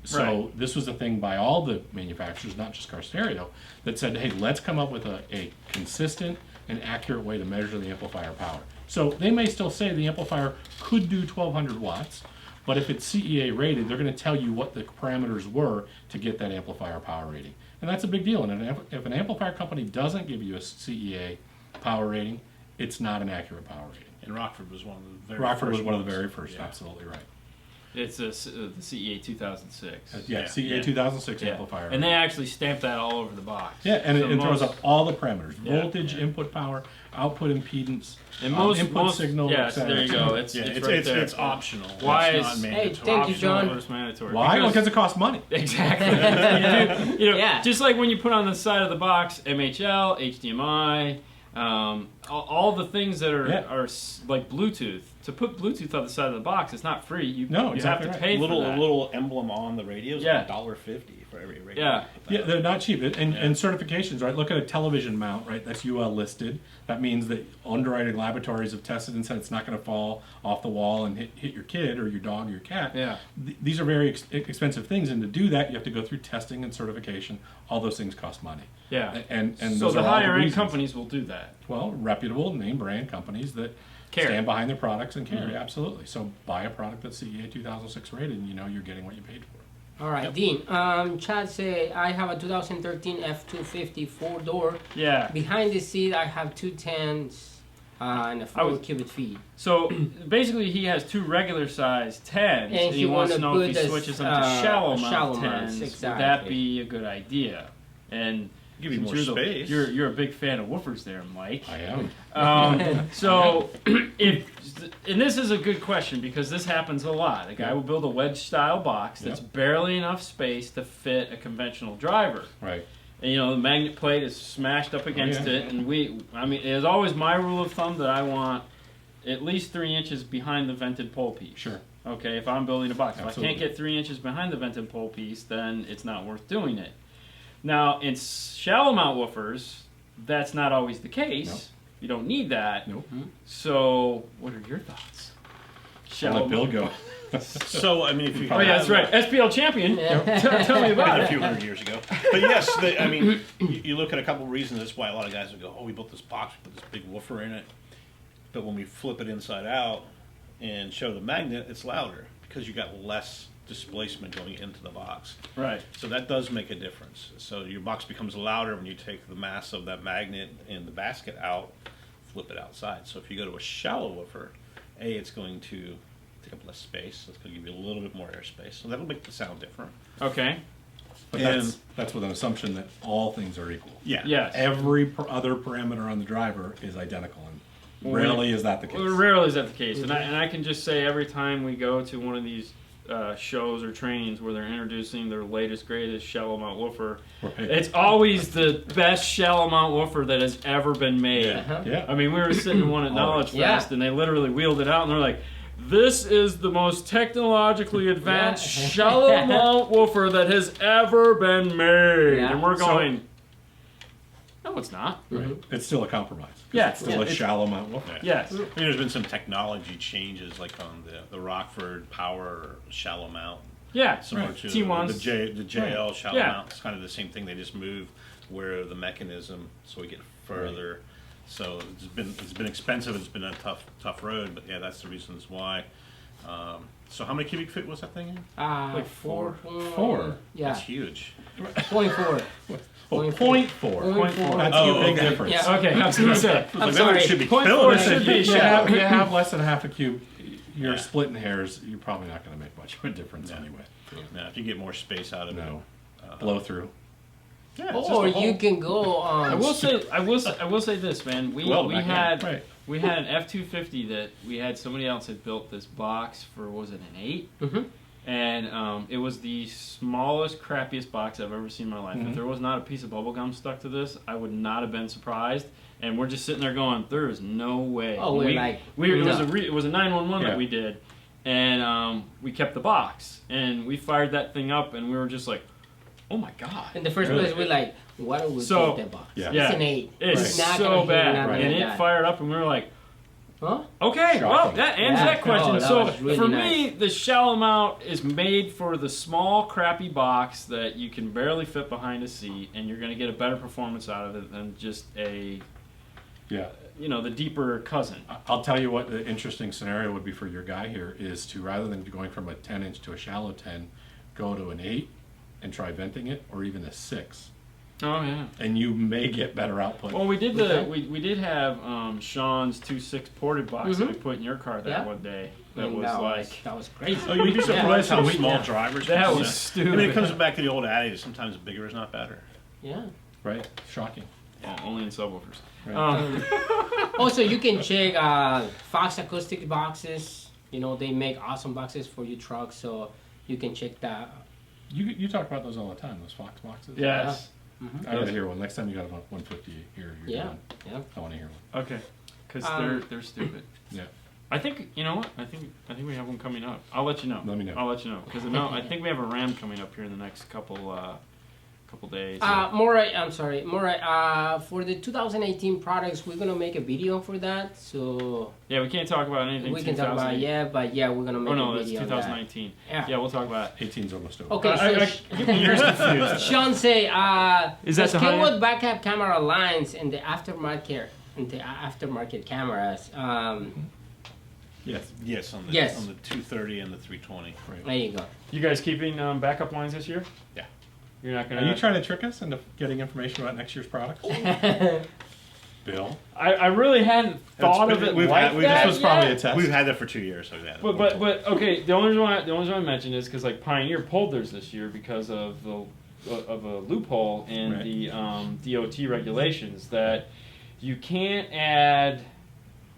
[SPEAKER 3] So this was a thing by all the manufacturers, not just car stereo, that said, hey, let's come up with a consistent and accurate way to measure the amplifier power. So they may still say the amplifier could do 1200 watts, but if it's CEA rated, they're going to tell you what the parameters were to get that amplifier power rating. And that's a big deal. And if an amplifier company doesn't give you a CEA power rating, it's not an accurate power rating.
[SPEAKER 2] And Rockford was one of the very
[SPEAKER 3] Rockford
[SPEAKER 2] first
[SPEAKER 3] was one of the
[SPEAKER 2] ones.
[SPEAKER 3] very first,
[SPEAKER 2] Yeah.
[SPEAKER 3] absolutely right.
[SPEAKER 1] It's the CEA 2006.
[SPEAKER 3] Yeah, CEA
[SPEAKER 2] Yeah.
[SPEAKER 3] 2006
[SPEAKER 1] Yeah.
[SPEAKER 3] amplifier.
[SPEAKER 1] And they actually stamp that all over the box.
[SPEAKER 3] Yeah, and
[SPEAKER 1] So
[SPEAKER 3] it throws
[SPEAKER 1] most-
[SPEAKER 3] up all the parameters:
[SPEAKER 1] Yeah.
[SPEAKER 3] voltage, input power, output impedance,
[SPEAKER 1] And most
[SPEAKER 3] input signal.
[SPEAKER 1] Yeah,
[SPEAKER 3] et
[SPEAKER 1] so
[SPEAKER 3] cetera,
[SPEAKER 1] there you
[SPEAKER 3] et
[SPEAKER 1] go.
[SPEAKER 3] cetera.
[SPEAKER 1] It's
[SPEAKER 2] Yeah,
[SPEAKER 1] it's
[SPEAKER 2] it's
[SPEAKER 1] right there.
[SPEAKER 2] it's optional.
[SPEAKER 1] Why
[SPEAKER 2] it's
[SPEAKER 1] is-
[SPEAKER 2] not
[SPEAKER 1] Hey,
[SPEAKER 2] mandatory.
[SPEAKER 4] thank you, John.
[SPEAKER 1] Optional versus mandatory.
[SPEAKER 3] Why? Because it costs money.
[SPEAKER 1] Exactly.
[SPEAKER 4] Yeah.
[SPEAKER 1] Just like when you put on the side of the box MHL, HDMI, all the things that are like Bluetooth. To put Bluetooth on the side of the box, it's not free. You
[SPEAKER 3] exactly
[SPEAKER 1] have to
[SPEAKER 3] right.
[SPEAKER 1] pay
[SPEAKER 2] A little
[SPEAKER 1] for that.
[SPEAKER 2] little emblem on the radio is
[SPEAKER 1] Yeah.
[SPEAKER 2] $1.50 for every radio.
[SPEAKER 1] Yeah.
[SPEAKER 3] Yeah, they're not cheap. And certifications, right? Look at a television mount, right? That's UL listed. That means that underwriting laboratories have tested and said it's not going to fall off the wall and hit your kid or your dog or your cat.
[SPEAKER 1] Yeah.
[SPEAKER 3] These are very expensive things, and to do that, you have to go through testing and certification. All those things cost money.
[SPEAKER 1] Yeah.
[SPEAKER 3] And
[SPEAKER 1] So
[SPEAKER 3] those
[SPEAKER 1] the
[SPEAKER 3] are all
[SPEAKER 1] higher end
[SPEAKER 3] reasons.
[SPEAKER 1] companies will do that.
[SPEAKER 3] Well, reputable name brand companies that
[SPEAKER 1] Care.
[SPEAKER 3] stand behind their products and carry, absolutely. So buy a product that's CEA 2006 rated, and you know you're getting what you paid for.
[SPEAKER 4] All right, Dean. Chad say I have a 2013 F250 4-door.
[SPEAKER 1] Yeah.
[SPEAKER 4] Behind the seat, I have two 10s and a 4 cubic feet.
[SPEAKER 1] So basically, he has two regular size 10s, and he
[SPEAKER 4] he
[SPEAKER 1] wants to
[SPEAKER 4] wanna
[SPEAKER 1] know if
[SPEAKER 4] put
[SPEAKER 1] he
[SPEAKER 4] a
[SPEAKER 1] switches
[SPEAKER 4] s-
[SPEAKER 1] them to shallow
[SPEAKER 4] shallow
[SPEAKER 1] mount 10s.
[SPEAKER 4] mounts,
[SPEAKER 1] Would
[SPEAKER 4] exactly.
[SPEAKER 1] that be a good idea? And
[SPEAKER 2] Give you
[SPEAKER 1] since
[SPEAKER 2] more space.
[SPEAKER 1] You're a big fan of woofers, there, Mike.
[SPEAKER 3] I am.
[SPEAKER 1] So and this is a good question because this happens a lot. A guy will build a wedge style box that's barely enough space to fit a conventional driver.
[SPEAKER 3] Right.
[SPEAKER 1] And, the magnet plate is smashed up against it, and it's always my rule of thumb that I want at least 3 inches behind the vented pole piece.
[SPEAKER 3] Sure.
[SPEAKER 1] Okay, if I'm building a box.
[SPEAKER 3] Absolutely.
[SPEAKER 1] If I can't get 3 inches behind the vented pole piece, then it's not worth doing it. Now, in shallow mount woofers, that's not always the case.
[SPEAKER 3] Nope.
[SPEAKER 1] You don't need that.
[SPEAKER 3] Nope.
[SPEAKER 1] So, what are your thoughts?
[SPEAKER 3] I'll let Bill go.
[SPEAKER 2] So, I mean, if you
[SPEAKER 1] Oh, yeah, that's right. SPL champion. Tell me about
[SPEAKER 2] a
[SPEAKER 1] it.
[SPEAKER 2] few hundred years ago. But yes, you look at a couple of reasons. That's why a lot of guys would go, "Oh, we built this box, we put this big woofer in it." But when we flip it inside out and show the magnet, it's louder because you got less displacement going into the box.
[SPEAKER 1] Right.
[SPEAKER 2] So that does make a difference. So your box becomes louder when you take the mass of that magnet and the basket out, flip it outside. So if you go to a shallow woofer, it's going to take up less space. It's going to give you a little bit more airspace. So that'll make the sound different.
[SPEAKER 1] Okay.
[SPEAKER 3] But
[SPEAKER 2] And-
[SPEAKER 3] that's with an assumption that all things are equal.
[SPEAKER 2] Yeah.
[SPEAKER 1] Yes.
[SPEAKER 3] Every other parameter on the driver is identical, and rarely is that the case.
[SPEAKER 1] Well, rarely is that the case. And I can just say every time we go to one of these shows or trainings where they're introducing their latest, greatest shallow mount woofer,
[SPEAKER 3] Right.
[SPEAKER 1] it's always the best shallow mount woofer that has ever been made.
[SPEAKER 4] Uh-huh.
[SPEAKER 3] Yeah.
[SPEAKER 1] I mean, we were sitting in one at Knowledge Fest, and they literally wheeled it out, and they're like, "This is the most technologically advanced shallow mount woofer that has ever been made,"
[SPEAKER 4] Yeah.
[SPEAKER 1] and we're going, "No, it's not."
[SPEAKER 3] Right. It's still a compromise. 'Cause
[SPEAKER 1] Yeah,
[SPEAKER 3] It's still a shallow mount woofer.
[SPEAKER 1] Yes.
[SPEAKER 2] I mean, there's been some technology changes, like on the Rockford Power shallow mount,
[SPEAKER 1] Yeah.
[SPEAKER 2] similar
[SPEAKER 3] Right.
[SPEAKER 2] to
[SPEAKER 1] T1s.
[SPEAKER 2] the JL shallow
[SPEAKER 1] Yeah.
[SPEAKER 2] mount. It's kind of the same thing. They just move where the mechanism, so we get further. So it's been expensive. It's been a tough road. But yeah, that's the reasons why. So how many cubic feet was that thing in?
[SPEAKER 1] Like
[SPEAKER 4] 4.
[SPEAKER 3] 4.
[SPEAKER 4] Yeah.
[SPEAKER 2] That's huge.
[SPEAKER 4] 0.4.
[SPEAKER 3] Oh,
[SPEAKER 4] 0.4.
[SPEAKER 3] 0.4.
[SPEAKER 4] 0.4.
[SPEAKER 3] That's
[SPEAKER 2] Oh,
[SPEAKER 3] a big
[SPEAKER 2] okay.
[SPEAKER 3] difference.
[SPEAKER 4] Yeah.
[SPEAKER 1] Okay, I was gonna say.
[SPEAKER 4] I'm
[SPEAKER 2] Like,
[SPEAKER 4] sorry.
[SPEAKER 2] That should be
[SPEAKER 1] 0.4
[SPEAKER 2] killing
[SPEAKER 1] should
[SPEAKER 2] it.
[SPEAKER 1] be
[SPEAKER 3] You
[SPEAKER 1] shallow.
[SPEAKER 3] have less than half a cube. You're
[SPEAKER 2] Yeah.
[SPEAKER 3] splitting hairs. You're probably not going to make much of a difference
[SPEAKER 2] Yeah.
[SPEAKER 3] anyway.
[SPEAKER 2] Now, if you get more space out of
[SPEAKER 3] No.
[SPEAKER 2] it,
[SPEAKER 3] Blow through.
[SPEAKER 2] yeah, it's just
[SPEAKER 4] Or
[SPEAKER 2] a hole.
[SPEAKER 4] you can go on.
[SPEAKER 1] I will say this, man. We
[SPEAKER 2] Well, back
[SPEAKER 1] had
[SPEAKER 3] then. Right.
[SPEAKER 1] we had an F-250 that we had somebody else had built this box for, was it an 8?
[SPEAKER 4] Mhm.
[SPEAKER 1] And it was the smallest, crappiest box I've ever seen in my life. If
[SPEAKER 3] Mhm.
[SPEAKER 1] there was not a piece of bubble gum stuck to this, I would not have been surprised. And we're just sitting there going, "There is no way."
[SPEAKER 4] Oh, we're like,
[SPEAKER 1] it was a 911
[SPEAKER 3] Yeah.
[SPEAKER 1] that we did, and we kept the box, and we fired that thing up, and we were just like, "Oh my god!"
[SPEAKER 4] In the first
[SPEAKER 3] Really?
[SPEAKER 4] place, we're like, why don't we
[SPEAKER 1] So-
[SPEAKER 4] take that box?
[SPEAKER 3] Yeah.
[SPEAKER 1] Yeah.
[SPEAKER 4] It's an 8.
[SPEAKER 1] It's
[SPEAKER 4] not
[SPEAKER 1] so
[SPEAKER 4] gonna hit
[SPEAKER 1] bad,
[SPEAKER 4] nothing
[SPEAKER 1] and
[SPEAKER 4] like
[SPEAKER 1] it
[SPEAKER 4] that.
[SPEAKER 1] fired up, and we were like,
[SPEAKER 4] Huh?
[SPEAKER 1] "Okay, well,
[SPEAKER 3] Shocking.
[SPEAKER 1] that answers
[SPEAKER 4] Yeah.
[SPEAKER 1] that question."
[SPEAKER 4] Oh, that
[SPEAKER 1] So
[SPEAKER 4] was really
[SPEAKER 1] for
[SPEAKER 4] nice.
[SPEAKER 1] me, the shallow mount is made for the small, crappy box that you can barely fit behind a seat, and you're going to get a better performance out of it than just a,
[SPEAKER 3] Yeah.
[SPEAKER 1] the deeper cousin.
[SPEAKER 3] I'll tell you what the interesting scenario would be for your guy here is to, rather than going from a 10-inch to a shallow 10, go to an 8 and try venting it, or even a 6.
[SPEAKER 1] Oh yeah.
[SPEAKER 3] And you may get better output.
[SPEAKER 1] Well, we did
[SPEAKER 4] Okay.
[SPEAKER 1] we did have Sean's 2.6 ported box that we
[SPEAKER 4] Mhm.
[SPEAKER 1] put in your car that
[SPEAKER 4] Yeah.
[SPEAKER 1] one day. That
[SPEAKER 4] And
[SPEAKER 1] was like
[SPEAKER 4] that was crazy.
[SPEAKER 2] Oh, you'd be surprised how
[SPEAKER 3] Yeah.
[SPEAKER 2] small
[SPEAKER 1] Yeah.
[SPEAKER 2] drivers.
[SPEAKER 1] That
[SPEAKER 2] can
[SPEAKER 1] was
[SPEAKER 2] set.
[SPEAKER 1] stupid.
[SPEAKER 2] I mean, it comes back to the old adage: sometimes bigger is not better.
[SPEAKER 4] Yeah.
[SPEAKER 3] Right? Shocking.
[SPEAKER 1] Oh, only in subwoofers.
[SPEAKER 3] Right.
[SPEAKER 4] Also, you can check Fox Acoustic boxes. You know, they make awesome boxes for your truck, so you can check that.
[SPEAKER 3] You talk about those all the time, those Fox boxes.
[SPEAKER 1] Yes.
[SPEAKER 3] I gotta hear one. Next time you got a 150 here, you're
[SPEAKER 4] Yeah.
[SPEAKER 3] done.
[SPEAKER 4] Yeah.
[SPEAKER 3] I want to hear one.
[SPEAKER 1] Okay. Because
[SPEAKER 4] Um,
[SPEAKER 1] they're stupid.
[SPEAKER 3] Yeah.
[SPEAKER 1] I think you know what? I think we have one coming up. I'll let you know.
[SPEAKER 3] Let me know.
[SPEAKER 1] I'll let you know because I think we have a Ram coming up here in the next couple days.
[SPEAKER 4] Moray, I'm sorry, Moray. For the 2018 products, we're gonna make a video for that. So
[SPEAKER 1] Yeah, we can't talk about anything.
[SPEAKER 4] we can talk about but yeah, we're gonna make
[SPEAKER 1] Oh no,
[SPEAKER 4] a
[SPEAKER 1] that's
[SPEAKER 4] video. on
[SPEAKER 1] 2019.
[SPEAKER 4] that.
[SPEAKER 1] Yeah, we'll talk about it.
[SPEAKER 3] 18's almost over.
[SPEAKER 4] Okay,
[SPEAKER 1] Yours confused.
[SPEAKER 4] Sean say,
[SPEAKER 1] Is that
[SPEAKER 4] does
[SPEAKER 1] the high
[SPEAKER 4] Kenwood backup camera lines in the aftermarket cameras?
[SPEAKER 3] Yes.
[SPEAKER 2] Yes, on the
[SPEAKER 4] Yes.
[SPEAKER 2] on the 230 and the 320.
[SPEAKER 3] Right.
[SPEAKER 4] There you go.
[SPEAKER 1] You guys keeping backup lines this year?
[SPEAKER 2] Yeah.
[SPEAKER 1] You're not gonna.
[SPEAKER 3] Are you trying to trick us into getting information about next year's products? Bill?
[SPEAKER 1] I really hadn't thought of it
[SPEAKER 2] we've
[SPEAKER 1] like
[SPEAKER 2] had- we've-
[SPEAKER 1] that.
[SPEAKER 3] This was probably
[SPEAKER 1] yet.
[SPEAKER 3] a test.
[SPEAKER 2] We've had that for 2 years. So yeah.
[SPEAKER 1] But okay. The only reason I mentioned is because like Pioneer pulled theirs this year because of a loophole in
[SPEAKER 3] Right.
[SPEAKER 1] the DOT regulations that you can't add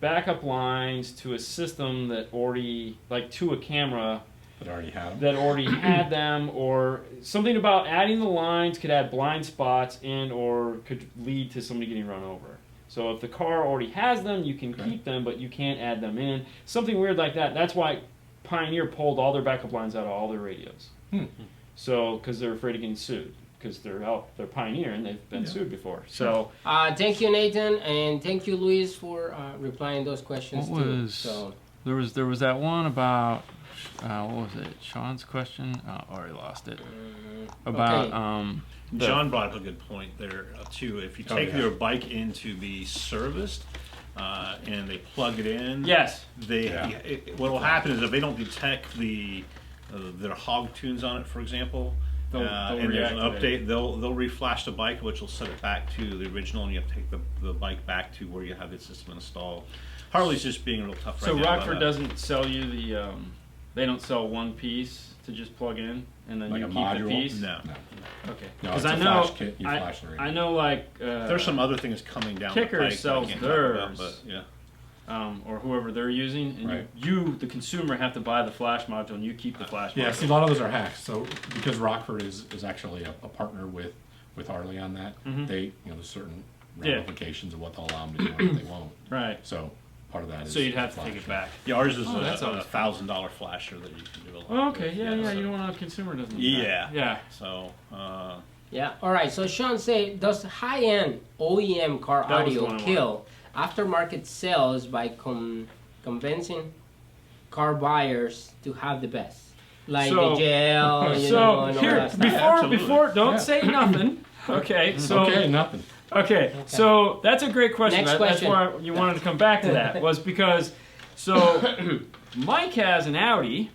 [SPEAKER 1] backup lines to a system that already to a camera
[SPEAKER 3] But already had them.
[SPEAKER 1] that already had them, or something about adding the lines could add blind spots and or could lead to somebody getting run over. So if the car already has them, you can
[SPEAKER 3] Okay.
[SPEAKER 1] keep them, but you can't add them in. Something weird like that. That's why Pioneer pulled all their backup lines out of all their radios. So because they're afraid of getting sued because they're Pioneer and they've been
[SPEAKER 3] Yeah.
[SPEAKER 1] sued before. So
[SPEAKER 4] Thank you, Nathan, and thank you, Luis, for replying those questions
[SPEAKER 1] What
[SPEAKER 4] too.
[SPEAKER 1] was-
[SPEAKER 4] So
[SPEAKER 1] there was that one about what was it? Sean's question. Oh, already lost it. About
[SPEAKER 4] okay.
[SPEAKER 2] John brought up a good point there too. If you take
[SPEAKER 3] yeah.
[SPEAKER 2] your bike in to be serviced and they plug it in,
[SPEAKER 1] yes.
[SPEAKER 2] What will happen is if they don't detect their hog tunes on it, for example,
[SPEAKER 1] They'll
[SPEAKER 2] and there's an
[SPEAKER 1] reactivate
[SPEAKER 2] update, they'll reflash the bike, which will set it back to the original, and you have to take the bike back to where you have the system installed. Harley's just being real tough right
[SPEAKER 1] So
[SPEAKER 2] now. about
[SPEAKER 1] Rockford
[SPEAKER 2] that.
[SPEAKER 1] doesn't sell you the. They don't sell one piece to just plug in and then
[SPEAKER 3] Like
[SPEAKER 1] you
[SPEAKER 3] a
[SPEAKER 1] keep
[SPEAKER 3] module?
[SPEAKER 1] the piece.
[SPEAKER 2] No.
[SPEAKER 1] Okay.
[SPEAKER 3] No,
[SPEAKER 1] Because
[SPEAKER 3] it's
[SPEAKER 1] I
[SPEAKER 3] a
[SPEAKER 1] know.
[SPEAKER 3] flash kit, you flash the radio.
[SPEAKER 1] I know like.
[SPEAKER 2] There's some other things coming down.
[SPEAKER 1] Kicker
[SPEAKER 2] the pike that I
[SPEAKER 1] sells
[SPEAKER 2] can't talk about,
[SPEAKER 1] theirs.
[SPEAKER 2] but yeah.
[SPEAKER 1] or whoever they're using, and
[SPEAKER 3] Right.
[SPEAKER 1] you, the consumer, have to buy the flash module, and you keep the flash
[SPEAKER 3] Yeah,
[SPEAKER 1] module.
[SPEAKER 3] see, a lot of those are hacks. So because Rockford is actually a partner with Harley on that, they, there's certain
[SPEAKER 1] Yeah.
[SPEAKER 3] ramifications of what they'll allow them to do and what they won't.
[SPEAKER 1] Right.
[SPEAKER 3] So part of that is.
[SPEAKER 1] So you'd have to
[SPEAKER 3] flash.
[SPEAKER 1] take it back.
[SPEAKER 2] Yeah, ours is
[SPEAKER 1] that's
[SPEAKER 2] a
[SPEAKER 1] always
[SPEAKER 2] $1,000 flasher that you can do a lot.
[SPEAKER 1] Oh, okay.
[SPEAKER 2] with.
[SPEAKER 1] Yeah.
[SPEAKER 2] so-
[SPEAKER 1] You don't want a consumer doesn't.
[SPEAKER 2] Yeah.
[SPEAKER 1] Yeah.
[SPEAKER 2] So,
[SPEAKER 4] Yeah. All right. So Sean, say, does high-end OEM car
[SPEAKER 1] That was the
[SPEAKER 4] audio
[SPEAKER 1] one I
[SPEAKER 4] kill aftermarket sales by convincing car buyers to have the best, like
[SPEAKER 1] So-
[SPEAKER 4] the gel,
[SPEAKER 1] So
[SPEAKER 4] and all
[SPEAKER 1] here,
[SPEAKER 4] that stuff?
[SPEAKER 2] Absolutely.
[SPEAKER 1] before, don't
[SPEAKER 3] Yeah.
[SPEAKER 1] say nothing. Okay. So.
[SPEAKER 3] Okay, nothing.
[SPEAKER 1] Okay, so that's a great question.
[SPEAKER 4] Next
[SPEAKER 1] That's
[SPEAKER 4] question.
[SPEAKER 1] why you wanted to come back to that, was because, so Mike has an Audi,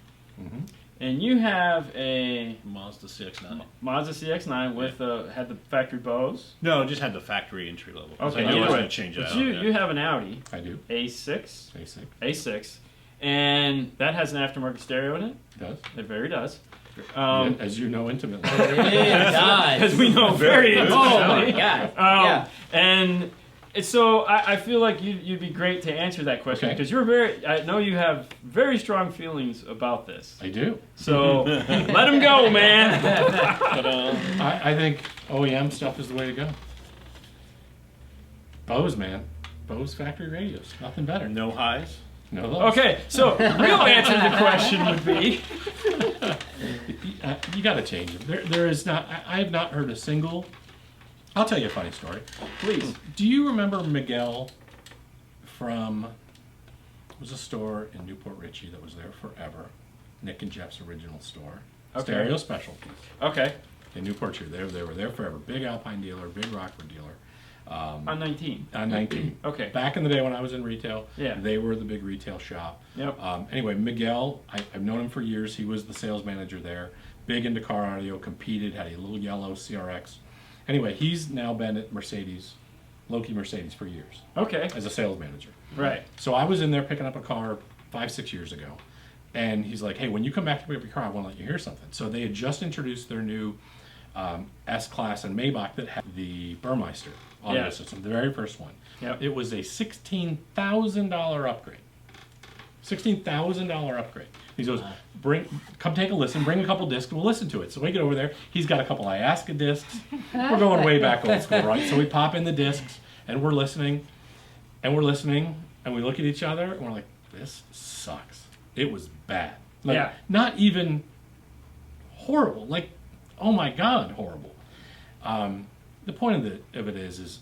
[SPEAKER 1] and you have a
[SPEAKER 2] Mazda CX-9.
[SPEAKER 1] Mazda CX-9 with had the factory Bose.
[SPEAKER 2] No, just had the factory entry level. 'cause
[SPEAKER 1] Okay,
[SPEAKER 2] I knew I was
[SPEAKER 1] either
[SPEAKER 2] going
[SPEAKER 1] way.
[SPEAKER 2] to change
[SPEAKER 1] But
[SPEAKER 2] that.
[SPEAKER 1] you have an Audi
[SPEAKER 3] I do.
[SPEAKER 1] A6,
[SPEAKER 3] Basic.
[SPEAKER 1] A6, and that has an aftermarket stereo in it.
[SPEAKER 3] Does.
[SPEAKER 1] It very does.
[SPEAKER 3] As you know intimately.
[SPEAKER 4] It does.
[SPEAKER 1] As we know very
[SPEAKER 4] Oh my
[SPEAKER 1] intimately.
[SPEAKER 4] God.
[SPEAKER 1] Yeah. And so I feel like you'd be great to answer that question
[SPEAKER 3] Okay.
[SPEAKER 1] because I know you have very strong feelings about this.
[SPEAKER 3] I do.
[SPEAKER 1] So let him go, man.
[SPEAKER 3] I think OEM stuff is the way to go. Bose, man. Bose factory radios. Nothing better.
[SPEAKER 2] No highs.
[SPEAKER 3] No those.
[SPEAKER 1] Okay, so real answer to the question would be
[SPEAKER 3] You got to change them. There is not. I have not heard a single. I'll tell you a funny story.
[SPEAKER 1] please.
[SPEAKER 3] Do you remember Miguel from? It was a store in Newport Richey that was there forever. Nick and Jeff's original store.
[SPEAKER 1] Okay.
[SPEAKER 3] Stereo Specialties
[SPEAKER 1] Okay,
[SPEAKER 3] in Newport Richey. They were there forever. Big Alpine dealer, big Rockford dealer.
[SPEAKER 1] on 19.
[SPEAKER 3] On 19.
[SPEAKER 1] Okay.
[SPEAKER 3] Back in the day when I was in retail,
[SPEAKER 1] Yeah.
[SPEAKER 3] they were the big retail shop.
[SPEAKER 1] Yep.
[SPEAKER 3] Anyway, Miguel, I've known him for years. He was the sales manager there. Big into car audio, competed, had a little yellow CRX. Anyway, he's now been at Mercedes, Loki Mercedes, for years
[SPEAKER 1] Okay.
[SPEAKER 3] as a sales manager.
[SPEAKER 1] Right.
[SPEAKER 3] So I was in there picking up a car 5-6 years ago. And he's like, hey, when you come back to pick up your car, I want to let you hear something. So they had just introduced their new S-Class and Maybach that had the Burmeister audio
[SPEAKER 1] Yeah.
[SPEAKER 3] system, the very first one.
[SPEAKER 1] Yep.
[SPEAKER 3] It was a $16,000 upgrade. $16,000 upgrade. He goes, come take a listen, bring a couple discs, we'll listen to it. So we get over there, he's got a couple Iasca discs. We're going way back old school, right? So we pop in the discs, and we're listening, and we look at each other, and we're like, this sucks. It was bad. Like,
[SPEAKER 1] Yeah.
[SPEAKER 3] not even horrible. Like, oh my God, horrible. The point of it is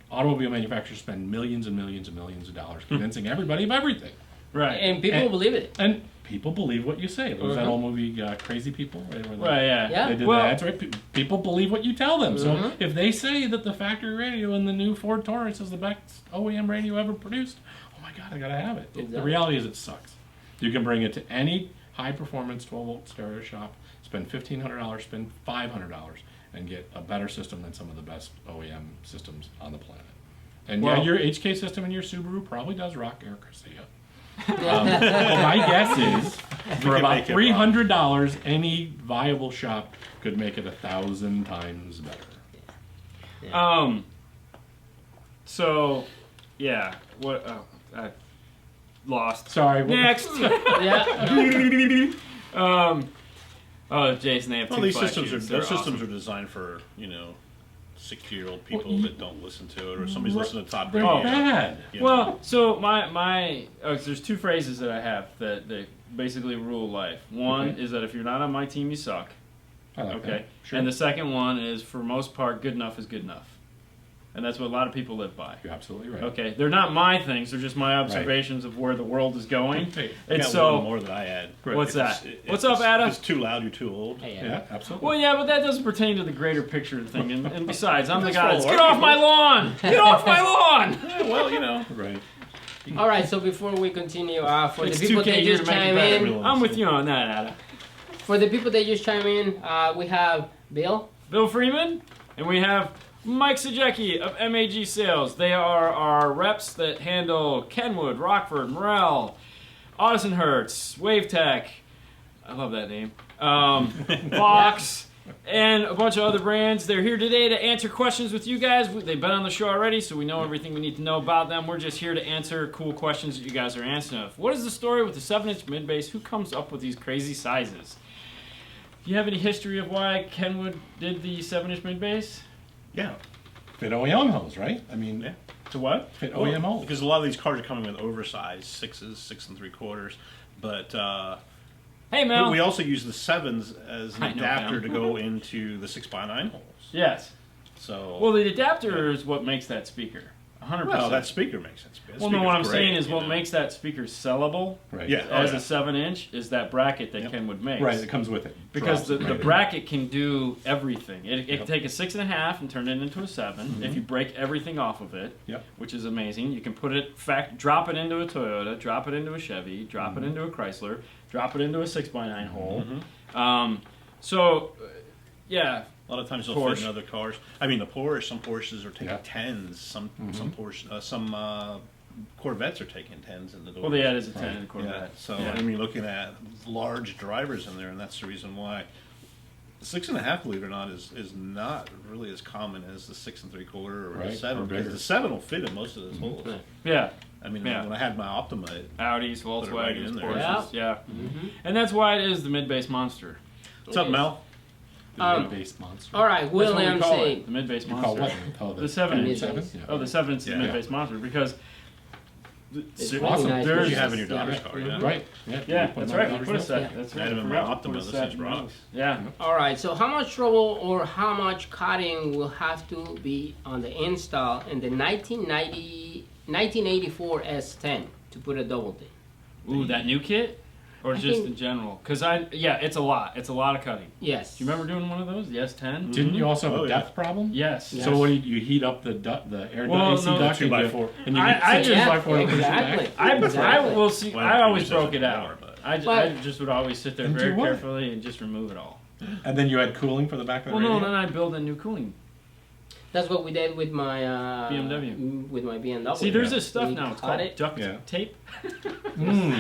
[SPEAKER 3] automobile manufacturers spend millions and millions and millions of dollars convincing everybody of everything.
[SPEAKER 1] Right.
[SPEAKER 4] And people believe it.
[SPEAKER 3] And people believe what you say. There was that old movie, Crazy People, right? Where
[SPEAKER 1] Right. Yeah.
[SPEAKER 4] Yeah.
[SPEAKER 3] They did
[SPEAKER 1] Well-
[SPEAKER 3] that. That's right. People believe what you tell them. So if they say that the factory radio in the new Ford Taurus is the best OEM radio ever produced, oh my God, I gotta have it. The
[SPEAKER 4] Exactly.
[SPEAKER 3] reality is it sucks. You can bring it to any high-performance 12-volt stereo shop, spend $1,500, spend $500, and get a better system than some of the best OEM systems on the planet. And
[SPEAKER 1] Well-
[SPEAKER 3] yeah, your HK system in your Subaru probably does rock air Garcia. My guess is for
[SPEAKER 2] can
[SPEAKER 3] about
[SPEAKER 2] make it
[SPEAKER 3] $300, any viable shop could make it 1,000 times better.
[SPEAKER 1] So, yeah. What? I lost.
[SPEAKER 3] Sorry. what-
[SPEAKER 1] Next.
[SPEAKER 4] Yeah.
[SPEAKER 1] Oh, Jason, they have
[SPEAKER 2] Well,
[SPEAKER 1] two
[SPEAKER 2] these
[SPEAKER 1] flash
[SPEAKER 2] systems
[SPEAKER 1] units.
[SPEAKER 2] those
[SPEAKER 1] They're
[SPEAKER 2] systems
[SPEAKER 1] awesome.
[SPEAKER 2] are designed for 60-year-old people
[SPEAKER 3] Well,
[SPEAKER 2] that don't listen to it, or somebody's listening to Todd
[SPEAKER 3] They're
[SPEAKER 2] Brady.
[SPEAKER 3] bad.
[SPEAKER 2] you know.
[SPEAKER 1] Well, so there's two phrases that I have that basically rule life. One
[SPEAKER 3] Okay.
[SPEAKER 1] is that if you're not on my team, you suck.
[SPEAKER 3] I like
[SPEAKER 1] Okay.
[SPEAKER 3] that. Sure.
[SPEAKER 1] And the second one is, for most part, good enough is good enough. And that's what a lot of people live by.
[SPEAKER 3] You're absolutely right.
[SPEAKER 1] Okay. They're not my things. They're just my observations of where the world is going.
[SPEAKER 3] Hey,
[SPEAKER 2] I
[SPEAKER 1] And
[SPEAKER 2] got
[SPEAKER 1] so,
[SPEAKER 2] one more that I add.
[SPEAKER 1] what's
[SPEAKER 2] If
[SPEAKER 1] that?
[SPEAKER 2] it's-
[SPEAKER 1] What's
[SPEAKER 2] if
[SPEAKER 1] up,
[SPEAKER 2] it's-
[SPEAKER 1] Ada?
[SPEAKER 2] If it's too loud, you're too old.
[SPEAKER 3] Yeah, absolutely.
[SPEAKER 1] well, yeah, but that doesn't pertain to the greater picture of the thing. And besides, I'm the
[SPEAKER 2] That's
[SPEAKER 1] guy
[SPEAKER 2] for
[SPEAKER 1] that's,
[SPEAKER 2] all
[SPEAKER 1] get
[SPEAKER 2] our
[SPEAKER 1] off my lawn! Get off my lawn!
[SPEAKER 2] Yeah, well,
[SPEAKER 3] Right.
[SPEAKER 4] All right. So before we continue, for
[SPEAKER 1] It's
[SPEAKER 4] the people
[SPEAKER 1] 2K
[SPEAKER 4] that
[SPEAKER 1] here
[SPEAKER 4] just
[SPEAKER 1] to make it
[SPEAKER 4] chime
[SPEAKER 1] better.
[SPEAKER 4] in,
[SPEAKER 1] I'm with you on that, Ada.
[SPEAKER 4] for the people that just chime in, we have Bill.
[SPEAKER 1] Bill Freeman, and we have Mike Sajecki of MAG Sales. They are our reps that handle Kenwood, Rockford, Morel, Audison Hertz, WaveTech. I love that name. Vox, and a bunch of other brands. They're here today to answer questions with you guys. They've been on the show already, so we know everything we need to know about them. We're just here to answer cool questions that you guys are answering of. What is the story with the 7-inch mid-bass? Who comes up with these crazy sizes? Do you have any history of why Kenwood did the 7-inch mid-bass?
[SPEAKER 2] Yeah.
[SPEAKER 3] Fit OEM holes, right? I mean,
[SPEAKER 2] Yeah.
[SPEAKER 1] To what?
[SPEAKER 3] fit OEM holes.
[SPEAKER 2] Because a lot of these cars are coming with oversized 6s, 6 3/4. But
[SPEAKER 1] Hey, Mel.
[SPEAKER 2] we also use the 7s as an
[SPEAKER 1] I know,
[SPEAKER 2] adapter
[SPEAKER 1] Mel.
[SPEAKER 2] to go into the 6x9 holes.
[SPEAKER 1] Yes.
[SPEAKER 2] So
[SPEAKER 1] Well, the adapter is what makes that speaker. 100%.
[SPEAKER 2] well, that speaker makes sense.
[SPEAKER 1] Well, no, what I'm saying is what makes that speaker sellable
[SPEAKER 3] Right.
[SPEAKER 2] Yeah.
[SPEAKER 1] as
[SPEAKER 2] yeah.
[SPEAKER 1] a 7-inch is that bracket that
[SPEAKER 2] Yep.
[SPEAKER 1] Kenwood makes.
[SPEAKER 3] Right, it comes with it.
[SPEAKER 1] Because
[SPEAKER 3] Drops
[SPEAKER 1] the
[SPEAKER 3] it.
[SPEAKER 1] bracket can do everything. It
[SPEAKER 3] Yep.
[SPEAKER 1] can take a 6.5 and turn it into a 7 if you break everything off of it,
[SPEAKER 3] Yep.
[SPEAKER 1] which is amazing. You can put it, drop it into a Toyota, drop it into a Chevy, drop it into a Chrysler, drop it into a 6x9 hole. Yeah,
[SPEAKER 2] A lot of times they'll
[SPEAKER 1] Porsche.
[SPEAKER 2] fit in other cars. I mean, the Porsche. Some Porsches are taking
[SPEAKER 3] Yeah.
[SPEAKER 2] 10s. Some Porsche. Some Corvettes are taking 10s in the door.
[SPEAKER 1] well, yeah, it is a 10 in a
[SPEAKER 2] Yeah.
[SPEAKER 1] Corvette.
[SPEAKER 2] So
[SPEAKER 1] Yeah.
[SPEAKER 2] I mean, you're looking at large drivers in there, and that's the reason why. 6.5, believe it or not, is not really as common as the 6 3/4 or
[SPEAKER 3] Right,
[SPEAKER 2] the 7.
[SPEAKER 3] or
[SPEAKER 2] Because
[SPEAKER 3] bigger.
[SPEAKER 2] the 7 will fit in most of those holes.
[SPEAKER 1] Yeah,
[SPEAKER 2] I mean,
[SPEAKER 1] Yeah.
[SPEAKER 2] when I had my Optima,
[SPEAKER 1] Audis,
[SPEAKER 2] Put it right
[SPEAKER 1] Volkswagens,
[SPEAKER 2] in there.
[SPEAKER 1] Porsches, yeah. And that's why it is the mid-bass monster.
[SPEAKER 2] what's up, Mel?
[SPEAKER 3] The mid-bass monster.
[SPEAKER 4] All right,
[SPEAKER 1] That's what we
[SPEAKER 4] William
[SPEAKER 1] call
[SPEAKER 4] C.
[SPEAKER 1] it, the mid-bass
[SPEAKER 3] You call
[SPEAKER 1] monster.
[SPEAKER 3] what? Oh,
[SPEAKER 1] The 7-inch.
[SPEAKER 4] Mid-bass.
[SPEAKER 3] Yeah.
[SPEAKER 1] Oh, the 7-inch is the
[SPEAKER 2] Yeah.
[SPEAKER 1] mid-bass monster because
[SPEAKER 4] It's
[SPEAKER 1] there-
[SPEAKER 4] really
[SPEAKER 3] awesome.
[SPEAKER 4] nice.
[SPEAKER 1] there's-
[SPEAKER 2] You have in your daughter's
[SPEAKER 4] Yeah.
[SPEAKER 2] car, yeah.
[SPEAKER 3] Right.
[SPEAKER 1] Yeah,
[SPEAKER 3] You
[SPEAKER 1] that's
[SPEAKER 3] put
[SPEAKER 1] right.
[SPEAKER 3] my
[SPEAKER 1] You put a
[SPEAKER 3] daughter's
[SPEAKER 1] set.
[SPEAKER 3] milk.
[SPEAKER 1] That's
[SPEAKER 2] I
[SPEAKER 1] right.
[SPEAKER 2] had
[SPEAKER 1] I
[SPEAKER 2] them in my
[SPEAKER 1] forgot.
[SPEAKER 2] Optima.
[SPEAKER 1] Put a
[SPEAKER 2] This
[SPEAKER 1] set
[SPEAKER 2] is
[SPEAKER 1] in
[SPEAKER 2] rocks.
[SPEAKER 1] those. Yeah.
[SPEAKER 4] All right, so how much trouble or how much cutting will have to be on the install in the 1984 S10 to put a double D?
[SPEAKER 1] Ooh, that new kit? Or
[SPEAKER 4] I
[SPEAKER 1] just
[SPEAKER 4] think-
[SPEAKER 1] in general? Because it's a lot. It's a lot of cutting.
[SPEAKER 4] Yes.
[SPEAKER 1] Do you remember doing one of those? The S10?
[SPEAKER 3] Didn't you also have
[SPEAKER 2] Oh,
[SPEAKER 3] a
[SPEAKER 2] yeah.
[SPEAKER 3] depth problem?
[SPEAKER 1] Yes.
[SPEAKER 4] Yeah.
[SPEAKER 3] So what do you heat up the air
[SPEAKER 1] Well,
[SPEAKER 3] AC
[SPEAKER 1] no,
[SPEAKER 3] duct
[SPEAKER 2] 2x4.
[SPEAKER 3] and you
[SPEAKER 1] I
[SPEAKER 3] get
[SPEAKER 1] just-
[SPEAKER 3] 2x4 and push it
[SPEAKER 4] exactly.
[SPEAKER 3] back?
[SPEAKER 1] I
[SPEAKER 4] Exactly.
[SPEAKER 1] will see.
[SPEAKER 2] Well,
[SPEAKER 1] I always
[SPEAKER 2] use
[SPEAKER 1] broke
[SPEAKER 2] it
[SPEAKER 1] it out.
[SPEAKER 2] more, but-
[SPEAKER 1] I
[SPEAKER 4] But-
[SPEAKER 1] just would always sit there
[SPEAKER 3] And
[SPEAKER 1] very
[SPEAKER 3] do what?
[SPEAKER 1] carefully and just remove it all.
[SPEAKER 3] And then you had cooling for the back of the
[SPEAKER 1] Well, no,
[SPEAKER 3] radio?
[SPEAKER 1] then I'd build a new cooling.
[SPEAKER 4] That's what we did with my
[SPEAKER 1] BMW.
[SPEAKER 4] With my BMW.
[SPEAKER 1] See, there's
[SPEAKER 3] Yeah.
[SPEAKER 1] this stuff
[SPEAKER 4] We
[SPEAKER 1] now. It's
[SPEAKER 4] cut
[SPEAKER 1] called
[SPEAKER 4] it.
[SPEAKER 1] duct
[SPEAKER 3] Yeah.
[SPEAKER 1] tape.
[SPEAKER 3] Is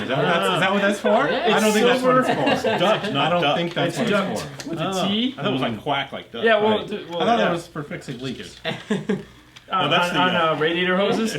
[SPEAKER 3] that what that's for?
[SPEAKER 4] Yeah.
[SPEAKER 3] I don't think that's what it's
[SPEAKER 2] It's
[SPEAKER 3] for.
[SPEAKER 2] duct,
[SPEAKER 3] I
[SPEAKER 2] not
[SPEAKER 3] don't
[SPEAKER 2] duck.
[SPEAKER 3] think that's
[SPEAKER 1] It's
[SPEAKER 3] what
[SPEAKER 1] duct
[SPEAKER 3] it's for.
[SPEAKER 1] with
[SPEAKER 2] Oh,
[SPEAKER 1] a T.
[SPEAKER 2] I thought it was like quack, like duck.
[SPEAKER 1] Yeah, well,
[SPEAKER 3] Right.
[SPEAKER 1] well
[SPEAKER 3] I thought
[SPEAKER 1] yeah.
[SPEAKER 3] that was for fixing leaks.
[SPEAKER 1] on,
[SPEAKER 2] that's the,
[SPEAKER 1] on radiator hoses.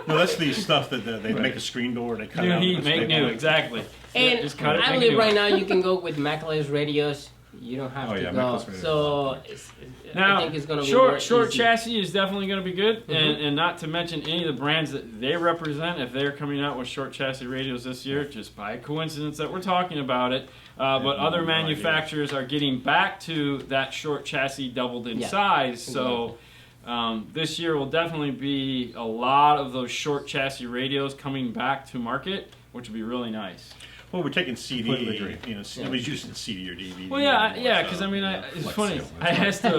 [SPEAKER 2] No, that's the stuff that they make a screen door and they cut
[SPEAKER 1] New
[SPEAKER 2] out.
[SPEAKER 1] heat,
[SPEAKER 2] with a
[SPEAKER 1] make
[SPEAKER 2] staple.
[SPEAKER 1] new. Exactly.
[SPEAKER 4] And
[SPEAKER 1] Just cut it.
[SPEAKER 4] I
[SPEAKER 1] make a
[SPEAKER 4] believe
[SPEAKER 1] new
[SPEAKER 4] right
[SPEAKER 1] one.
[SPEAKER 4] now you can go with meckels radios. You don't have
[SPEAKER 3] Oh,
[SPEAKER 4] to
[SPEAKER 3] yeah,
[SPEAKER 4] go.
[SPEAKER 3] meckels radios.
[SPEAKER 4] So I
[SPEAKER 1] Now,
[SPEAKER 4] think it's going to be
[SPEAKER 1] short
[SPEAKER 4] more
[SPEAKER 1] short
[SPEAKER 4] easy.
[SPEAKER 1] chassis is definitely going to be good, and not to mention any of the brands that they represent. If they're coming out with short chassis radios this year, just by coincidence that we're talking about it, but other
[SPEAKER 2] no idea.
[SPEAKER 1] manufacturers are getting back to that short chassis doubled in
[SPEAKER 4] Yeah,
[SPEAKER 1] size. So this year will definitely be a lot of those short chassis radios coming back to market, which would be really nice.
[SPEAKER 2] Well, we're taking CD.
[SPEAKER 3] Completely agree.
[SPEAKER 2] You know, nobody's using CD or DVD.
[SPEAKER 1] Well, yeah,
[SPEAKER 2] anymore,
[SPEAKER 1] yeah,
[SPEAKER 2] so,
[SPEAKER 1] because I mean, it's
[SPEAKER 3] Flex
[SPEAKER 1] funny.
[SPEAKER 3] seal,
[SPEAKER 1] I
[SPEAKER 3] that's
[SPEAKER 1] asked a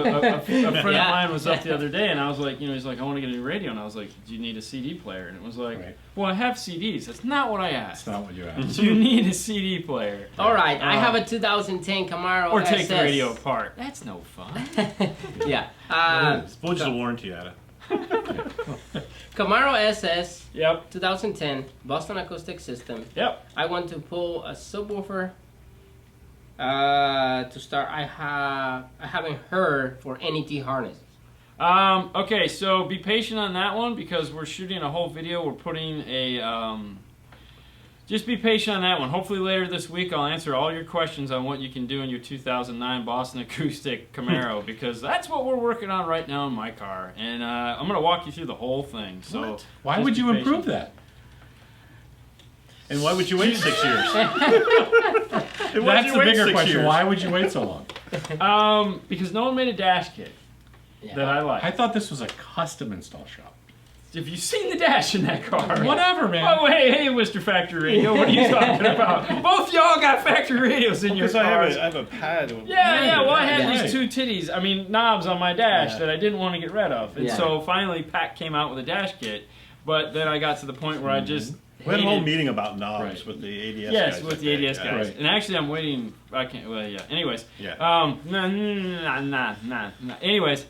[SPEAKER 1] friend of
[SPEAKER 4] Yeah.
[SPEAKER 1] mine was up the other day, and I was like, he's like, I want to get a new radio, and I was like, do you need a CD player? And it was like,
[SPEAKER 3] Right.
[SPEAKER 1] well, I have CDs. That's not what I
[SPEAKER 3] That's
[SPEAKER 1] asked.
[SPEAKER 3] not what you asked.
[SPEAKER 1] Do you need a CD player?
[SPEAKER 4] All right, I have a 2010 Camaro
[SPEAKER 1] Or take
[SPEAKER 4] SS.
[SPEAKER 1] the radio apart. That's no fun.
[SPEAKER 4] Yeah.
[SPEAKER 2] We'll just a warranty at it.
[SPEAKER 4] Camaro SS
[SPEAKER 1] Yep.
[SPEAKER 4] 2010 Boston acoustic system.
[SPEAKER 1] Yep.
[SPEAKER 4] I want to pull a subwoofer. To start, I haven't heard for NET harnesses.
[SPEAKER 1] Okay, so be patient on that one because we're shooting a whole video. We're putting a. Just be patient on that one. Hopefully later this week I'll answer all your questions on what you can do in your 2009 Boston Acoustic Camaro because that's what we're working on right now in my car. And I'm going to walk you through the whole thing. So
[SPEAKER 3] Why
[SPEAKER 1] just
[SPEAKER 3] would
[SPEAKER 1] be
[SPEAKER 3] you improve
[SPEAKER 1] patient.
[SPEAKER 3] that?
[SPEAKER 2] And why would you wait 6 years? And why'd
[SPEAKER 3] That's
[SPEAKER 2] you
[SPEAKER 3] the
[SPEAKER 2] wait
[SPEAKER 3] bigger
[SPEAKER 2] 6
[SPEAKER 3] question.
[SPEAKER 2] years?
[SPEAKER 3] Why would you wait so long?
[SPEAKER 1] Because no one made a dash kit
[SPEAKER 4] Yeah.
[SPEAKER 1] that I like.
[SPEAKER 3] I thought this was a custom install shop.
[SPEAKER 1] Have you seen the dash in that car?
[SPEAKER 3] Whatever, man.
[SPEAKER 1] Oh, hey, Mr. Factory Radio, what are you talking about? Both y'all got factory radios in your
[SPEAKER 2] Because
[SPEAKER 1] cars.
[SPEAKER 2] I have a pad.
[SPEAKER 1] Yeah, well, I had
[SPEAKER 4] Yeah.
[SPEAKER 1] these two titties, knobs on my dash
[SPEAKER 2] Yeah.
[SPEAKER 1] that I didn't want to get rid of. And
[SPEAKER 4] Yeah.
[SPEAKER 1] so finally, Pac came out with a dash kit. But then I got to the point where I just
[SPEAKER 2] We had a whole
[SPEAKER 1] hated-
[SPEAKER 2] meeting about knobs
[SPEAKER 3] Right.
[SPEAKER 2] with the ADS guys.
[SPEAKER 1] Yes, with
[SPEAKER 2] I
[SPEAKER 1] the
[SPEAKER 2] think,
[SPEAKER 1] ADS
[SPEAKER 2] yeah.
[SPEAKER 1] guys.
[SPEAKER 3] Right.
[SPEAKER 1] And actually, I'm waiting. I can't. Well, yeah. Anyways.
[SPEAKER 2] Yeah.
[SPEAKER 1] Nah. Anyways.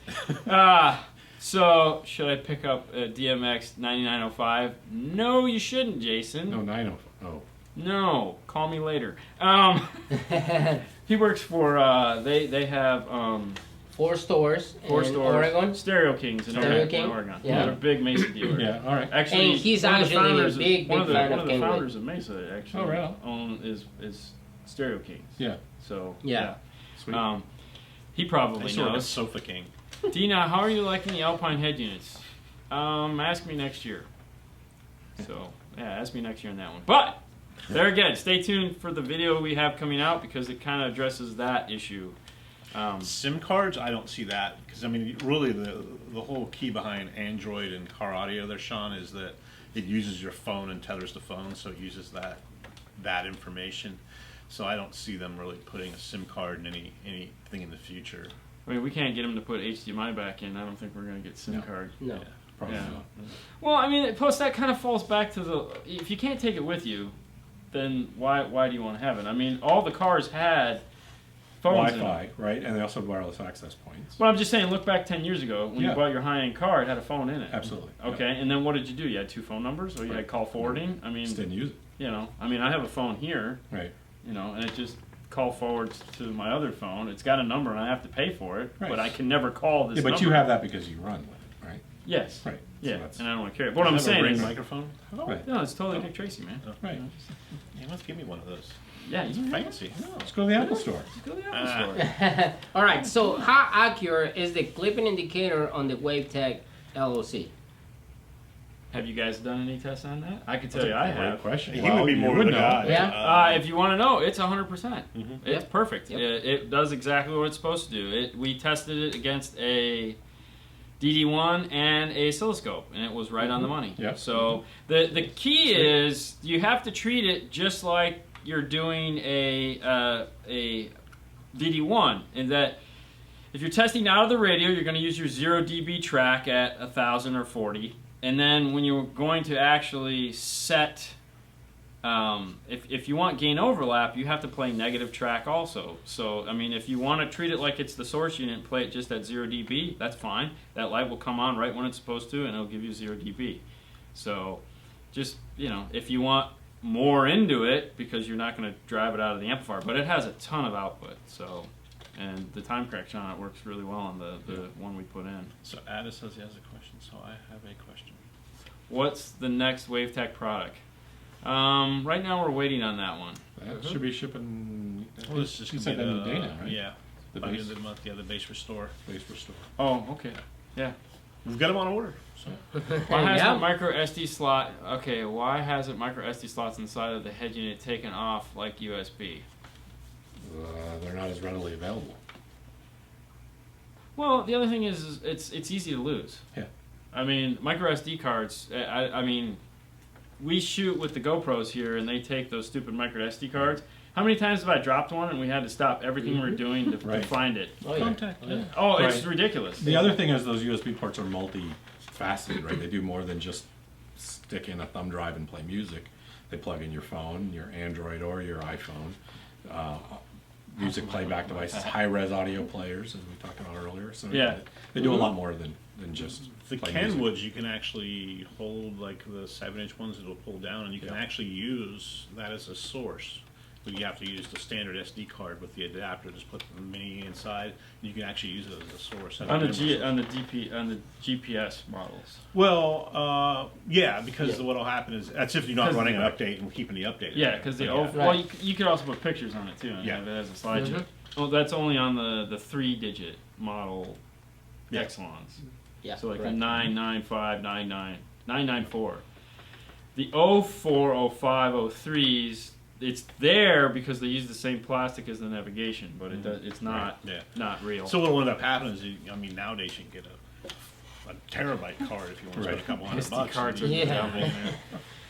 [SPEAKER 1] So should I pick up a DMX 9905? No, you shouldn't, Jason.
[SPEAKER 3] No, 905. Oh.
[SPEAKER 1] No, call me later. He works for, they have
[SPEAKER 4] 4 stores
[SPEAKER 1] four
[SPEAKER 4] in
[SPEAKER 1] stores.
[SPEAKER 4] Oregon.
[SPEAKER 1] Stereo Kings in
[SPEAKER 4] Stereo
[SPEAKER 1] Oregon.
[SPEAKER 4] King?
[SPEAKER 1] In Oregon.
[SPEAKER 4] Yeah.
[SPEAKER 1] They're a big Mesa dealer.
[SPEAKER 3] Yeah, all right.
[SPEAKER 1] Actually,
[SPEAKER 4] And he's
[SPEAKER 1] one of the
[SPEAKER 4] actually a
[SPEAKER 1] founders of-
[SPEAKER 4] big
[SPEAKER 1] one of the,
[SPEAKER 4] fan
[SPEAKER 1] one
[SPEAKER 4] of
[SPEAKER 1] of the
[SPEAKER 4] Kenwood.
[SPEAKER 1] founders of Mesa actually
[SPEAKER 3] Oh, really?
[SPEAKER 1] is Stereo Kings.
[SPEAKER 3] Yeah.
[SPEAKER 1] So
[SPEAKER 4] Yeah.
[SPEAKER 3] Sweet.
[SPEAKER 1] he
[SPEAKER 2] They
[SPEAKER 1] probably
[SPEAKER 2] sort of a
[SPEAKER 1] knows.
[SPEAKER 2] Sofa King.
[SPEAKER 1] Dina, how are you liking the Alpine head units? Ask me next year. So yeah, ask me next year on that one. But there again, stay tuned for the video we have coming out because it kind of addresses that issue.
[SPEAKER 2] SIM cards, I don't see that because I mean, really, the whole key behind Android and car audio there, Sean, is that it uses your phone and tethers the phone, so it uses that information. So I don't see them really putting a SIM card in anything in the future.
[SPEAKER 1] I mean, we can't get them to put HDMI back in. I don't think we're going to get SIM card.
[SPEAKER 4] No.
[SPEAKER 2] Yeah.
[SPEAKER 3] Probably
[SPEAKER 1] Yeah.
[SPEAKER 3] not.
[SPEAKER 1] Well, I mean, plus that kind of falls back to the if you can't take it with you, then why do you want to have it? I mean, all the cars had phones in them.
[SPEAKER 3] Wi-Fi, right? And they also had wireless access points.
[SPEAKER 1] Well, I'm just saying, look back 10 years ago when
[SPEAKER 3] Yeah.
[SPEAKER 1] you bought your high-end car, it had a phone in it.
[SPEAKER 3] Absolutely.
[SPEAKER 1] Okay, and then what did you do? You had 2 phone numbers, or you
[SPEAKER 3] Right.
[SPEAKER 1] had call forwarding. I mean,
[SPEAKER 3] Just didn't use it.
[SPEAKER 1] you know, I mean, I have a phone here,
[SPEAKER 3] Right.
[SPEAKER 1] you know, and it just call forwards to my other phone. It's got a number, and I have to pay for it,
[SPEAKER 3] Right.
[SPEAKER 1] but I can never call this
[SPEAKER 3] Yeah, but
[SPEAKER 1] number.
[SPEAKER 3] you have that because you run with it, right?
[SPEAKER 1] Yes.
[SPEAKER 3] Right.
[SPEAKER 1] Yeah,
[SPEAKER 3] So that's,
[SPEAKER 1] and I don't want to carry it. What I'm
[SPEAKER 2] Does it have a
[SPEAKER 1] saying
[SPEAKER 2] Ring
[SPEAKER 1] is,
[SPEAKER 2] microphone. Oh,
[SPEAKER 3] right.
[SPEAKER 1] no, it's totally Dick Tracy, man.
[SPEAKER 3] Right.
[SPEAKER 2] You must give me one of those.
[SPEAKER 1] Yeah,
[SPEAKER 2] It's
[SPEAKER 1] you
[SPEAKER 2] fancy.
[SPEAKER 3] Let's go to the Apple store.
[SPEAKER 1] Just go to the Apple store.
[SPEAKER 4] All right. So how accurate is the clipping indicator on the WaveTech LOC?
[SPEAKER 1] Have you guys done any tests on that? I can tell
[SPEAKER 3] That's
[SPEAKER 1] you
[SPEAKER 3] a
[SPEAKER 1] I
[SPEAKER 3] great
[SPEAKER 1] have.
[SPEAKER 3] question.
[SPEAKER 2] He
[SPEAKER 3] Well,
[SPEAKER 2] would be
[SPEAKER 3] you
[SPEAKER 2] more
[SPEAKER 3] would
[SPEAKER 2] the
[SPEAKER 3] know.
[SPEAKER 2] guy.
[SPEAKER 4] Yeah.
[SPEAKER 1] If you want to know, it's 100%.
[SPEAKER 2] Mhm.
[SPEAKER 1] It's perfect.
[SPEAKER 4] Yep.
[SPEAKER 1] It does exactly what it's supposed to do. We tested it against a DD1 and a oscilloscope, and it was right on the money.
[SPEAKER 3] Yep.
[SPEAKER 1] So the key is you have to treat it just like you're doing a DD1, in that if you're testing out of the radio, you're going to use your 0 dB track at 1,000 or 40, and then when you're going to actually set, if you want gain overlap, you have to play negative track also. So, I mean, if you want to treat it like it's the source unit and play it just at 0 dB, that's fine. That light will come on right when it's supposed to, and it'll give you 0 dB. So, just, you know, if you want more into it, because you're not going to drive it out of the amplifier, but it has a ton of output, so, and the time correction on it works really well on the one we put in.
[SPEAKER 2] So Addis says he has a question, so I have a question.
[SPEAKER 1] What's the next WaveTech product? Right now we're waiting on that one.
[SPEAKER 3] That should be shipping.
[SPEAKER 2] Well, this is
[SPEAKER 3] you
[SPEAKER 2] just
[SPEAKER 3] said
[SPEAKER 2] gonna
[SPEAKER 3] that
[SPEAKER 2] be
[SPEAKER 3] in the day now, right?
[SPEAKER 2] Yeah.
[SPEAKER 3] The
[SPEAKER 2] By the
[SPEAKER 3] base,
[SPEAKER 2] end of the month, yeah, the base restore.
[SPEAKER 3] base restore.
[SPEAKER 1] Oh, okay. Yeah.
[SPEAKER 2] We've got them on order. So.
[SPEAKER 1] Why hasn't
[SPEAKER 4] Yeah.
[SPEAKER 1] micro SD slot? Okay, why hasn't micro SD slots inside of the head unit taken off like USB?
[SPEAKER 3] They're not as readily available.
[SPEAKER 1] Well, the other thing is it's easy to lose.
[SPEAKER 3] Yeah.
[SPEAKER 1] I mean, micro SD cards. I mean, we shoot with the GoPros here, and they take those stupid micro SD cards. How many times have I dropped one and we had to stop everything we're doing to
[SPEAKER 3] Right.
[SPEAKER 1] find it?
[SPEAKER 4] Oh, yeah.
[SPEAKER 2] Contact. Yeah.
[SPEAKER 1] Oh, it's
[SPEAKER 3] Right.
[SPEAKER 1] ridiculous.
[SPEAKER 3] The other thing is those USB ports are multi-faceted, right? They do more than just stick in a thumb drive and play music. They plug in your phone, your Android or your iPhone, music playback devices, high-res audio players, as we talked about earlier. So
[SPEAKER 1] Yeah.
[SPEAKER 3] they do a lot more than just
[SPEAKER 2] The
[SPEAKER 3] play music.
[SPEAKER 2] Kenwoods, you can actually hold like the 7-inch ones that will pull down, and you can
[SPEAKER 3] Yeah.
[SPEAKER 2] actually use that as a source. But you have to use the standard SD card with the adapter. Just put the mini inside, and you can actually use it as a source.
[SPEAKER 1] on the GPS models.
[SPEAKER 2] Well, yeah, because
[SPEAKER 4] Yeah.
[SPEAKER 2] what'll happen is that's if you're not
[SPEAKER 1] 'Cause-
[SPEAKER 2] running an update and we're keeping the update.
[SPEAKER 1] Yeah, because the
[SPEAKER 2] But
[SPEAKER 1] well,
[SPEAKER 4] Right.
[SPEAKER 1] you could also put pictures on it too, and
[SPEAKER 2] Yeah.
[SPEAKER 1] have it as a slideshow.
[SPEAKER 4] Mhm.
[SPEAKER 1] Well, that's only on the 3-digit model
[SPEAKER 2] Yeah.
[SPEAKER 1] Exelons.
[SPEAKER 4] Yeah.
[SPEAKER 1] So like
[SPEAKER 4] correct.
[SPEAKER 1] the 995, 994. The 04, 05, 03s, it's there because they use the same plastic as the navigation, but it's not
[SPEAKER 2] Yeah.
[SPEAKER 1] not real.
[SPEAKER 2] So what'll end up happening is, I mean, nowadays you can get a terabyte card if you want to spend
[SPEAKER 3] Right.
[SPEAKER 2] a couple $100
[SPEAKER 1] SD
[SPEAKER 2] bucks.
[SPEAKER 1] cards are
[SPEAKER 2] and you-
[SPEAKER 4] Yeah.
[SPEAKER 1] down there.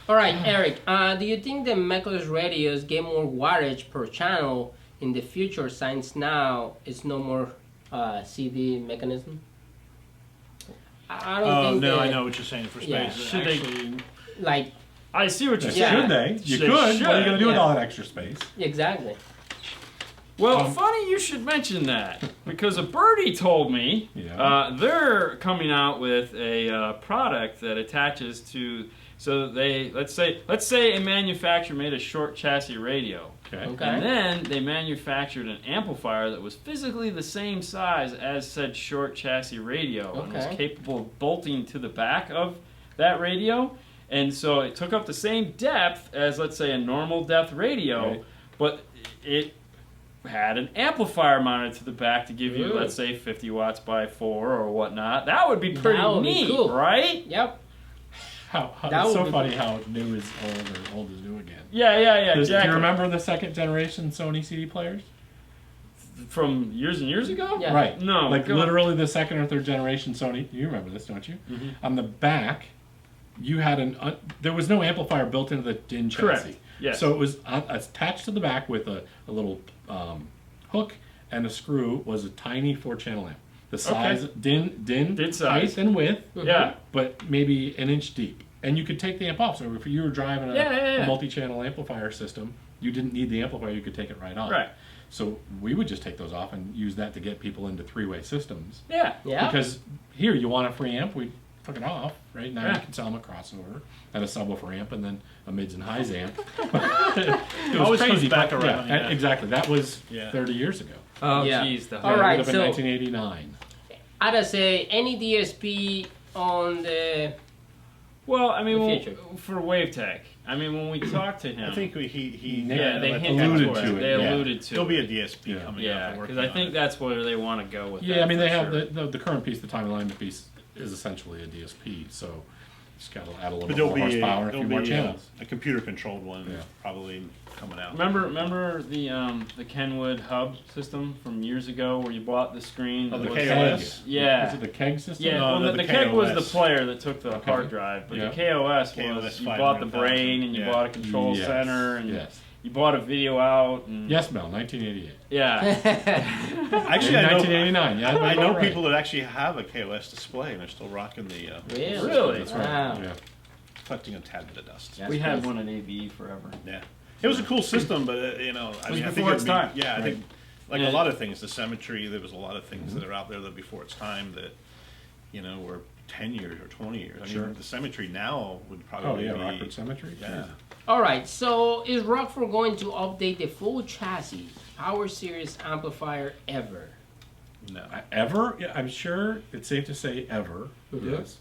[SPEAKER 4] All right, Eric. Do you think the meckels radios get more wattage per channel in the future, since now it's no more CD mechanism? I don't
[SPEAKER 2] Oh,
[SPEAKER 4] think
[SPEAKER 2] no,
[SPEAKER 4] that,
[SPEAKER 2] I know what you're saying for space.
[SPEAKER 4] Yeah.
[SPEAKER 1] Should they-
[SPEAKER 2] Actually,
[SPEAKER 4] Like,
[SPEAKER 1] I see what you're
[SPEAKER 3] Should
[SPEAKER 1] saying.
[SPEAKER 4] Yeah.
[SPEAKER 3] they? You
[SPEAKER 1] They
[SPEAKER 3] could. What are you
[SPEAKER 1] should,
[SPEAKER 3] going to do with
[SPEAKER 4] yeah.
[SPEAKER 3] all that extra space?
[SPEAKER 4] exactly.
[SPEAKER 1] Well, funny you should mention that because a birdie told me they're coming out with a product that attaches to. So they let's say a manufacturer made a short chassis radio, and then they manufactured an amplifier that was physically the same size as said short chassis radio and was capable of bolting to the back of that radio, and so it took up the same depth as let's say a normal depth radio, but it had an amplifier mounted to the back to give you, let's say, 50 watts by 4 or whatnot. That would be pretty neat, right?
[SPEAKER 4] Yep.
[SPEAKER 3] It's so funny how new is old or old is new again.
[SPEAKER 1] Yeah, exactly.
[SPEAKER 3] Do you remember the second generation Sony CD players?
[SPEAKER 1] From years and years ago?
[SPEAKER 4] Yeah.
[SPEAKER 3] Right.
[SPEAKER 1] No.
[SPEAKER 3] Like literally the second or third generation Sony. You remember this, don't you? Mm-hmm. On the back, you had there was no amplifier built into the DIN chassis.
[SPEAKER 1] Correct. Yes.
[SPEAKER 3] So it was attached to the back with a little hook and a screw was a tiny 4-channel amp. The size, DIN size. Height and width, but maybe an inch deep. And you could take the amp off. So if you were driving a multi-channel amplifier system, you didn't need the amplifier, you could take it right off.
[SPEAKER 1] Right.
[SPEAKER 3] So we would just take those off and use that to get people into 3-way systems.
[SPEAKER 1] Yeah.
[SPEAKER 3] Because here, you want a free amp, we took it off, right? Now you can sell them a crossover and a subwoofer amp and then a mids and highs amp. It was crazy.
[SPEAKER 2] Back around.
[SPEAKER 3] Exactly. That was 30 years ago.
[SPEAKER 1] Oh, jeez.
[SPEAKER 4] All right,
[SPEAKER 3] it would have been 1989.
[SPEAKER 4] I'd say any DSP on the...
[SPEAKER 1] Well, I mean, for WaveTech, I mean, when we talked to him...
[SPEAKER 2] I think they
[SPEAKER 3] alluded to it.
[SPEAKER 1] They alluded to
[SPEAKER 2] There'll
[SPEAKER 1] it.
[SPEAKER 2] be a DSP coming up.
[SPEAKER 1] Yeah, because I think that's where they want to go with
[SPEAKER 3] that. Yeah, I mean, they have the current piece, the time alignment piece, is essentially a DSP, so just got to add a little bit more horsepower and a few more channels.
[SPEAKER 2] A computer-controlled one probably coming out.
[SPEAKER 1] Remember the Kenwood hub system from years ago where you bought the screen?
[SPEAKER 2] Oh, the KOS?
[SPEAKER 1] Yeah.
[SPEAKER 3] Is it the keg system?
[SPEAKER 1] Yeah, well, the keg was the player that took the hard drive, but the KOS was you bought the brain and you bought a control center and you bought a video out. And
[SPEAKER 3] Yes, Mel, 1988.
[SPEAKER 1] Yeah.
[SPEAKER 2] Actually,
[SPEAKER 3] 1989. Yeah,
[SPEAKER 2] I know people that actually have a KOS display and they're still rocking the.
[SPEAKER 1] Really?
[SPEAKER 3] That's right.
[SPEAKER 4] Wow.
[SPEAKER 3] Yeah.
[SPEAKER 2] Collecting a tad bit of dust.
[SPEAKER 1] We had one at AV forever.
[SPEAKER 2] Yeah. It was a cool system, but I mean, I think
[SPEAKER 1] before its time.
[SPEAKER 2] Yeah, I think like a lot of things, the symmetry. There was a lot of things that are out there that before its time that were 10 years or 20 years. I mean, the symmetry now would probably be
[SPEAKER 3] Rockford symmetry.
[SPEAKER 2] Yeah.
[SPEAKER 4] All right, so is Rockford going to update the full chassis Power Series amplifier ever?
[SPEAKER 2] No.
[SPEAKER 3] Ever? Yeah, I'm sure it's safe to say ever. Yes.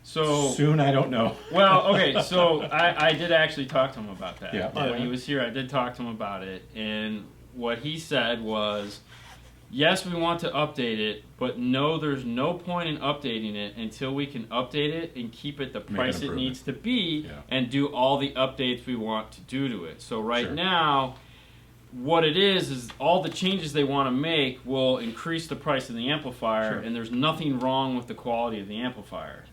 [SPEAKER 1] So
[SPEAKER 3] soon, I don't know.
[SPEAKER 1] Well, okay, so I did actually talk to him about that.
[SPEAKER 3] Yeah.
[SPEAKER 1] When he was here, I did talk to him about it, and what he said was, yes, we want to update it, but no, there's no point in updating it until we can update it and keep it the price it needs to be and do all the updates we want to do to it. So now, what it is all the changes they want to make will increase the price of the amplifier, and there's nothing wrong with the quality of the amplifier.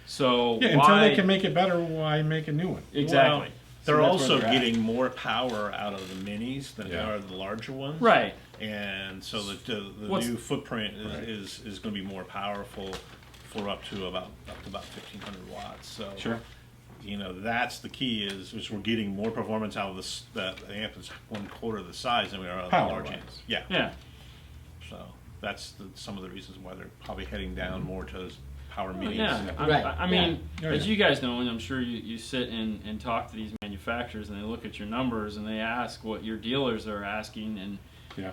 [SPEAKER 1] So
[SPEAKER 3] until they can make it better, why make a new one?
[SPEAKER 1] Exactly.
[SPEAKER 2] Well, they're also getting more power out of the minis than they are the larger ones.
[SPEAKER 1] Right.
[SPEAKER 2] And so the new footprint is going to be more powerful for up to about 1,500 watts. So that's the key is we're getting more performance out of the amp is 1/4 the size than we are out of the large amps. Yeah. Yeah. So that's some of the reasons why they're probably heading down more to power minis.
[SPEAKER 1] I mean, as you guys know, and I'm sure you sit and talk to these manufacturers and they look at your numbers and they ask what your dealers are asking and
[SPEAKER 3] they're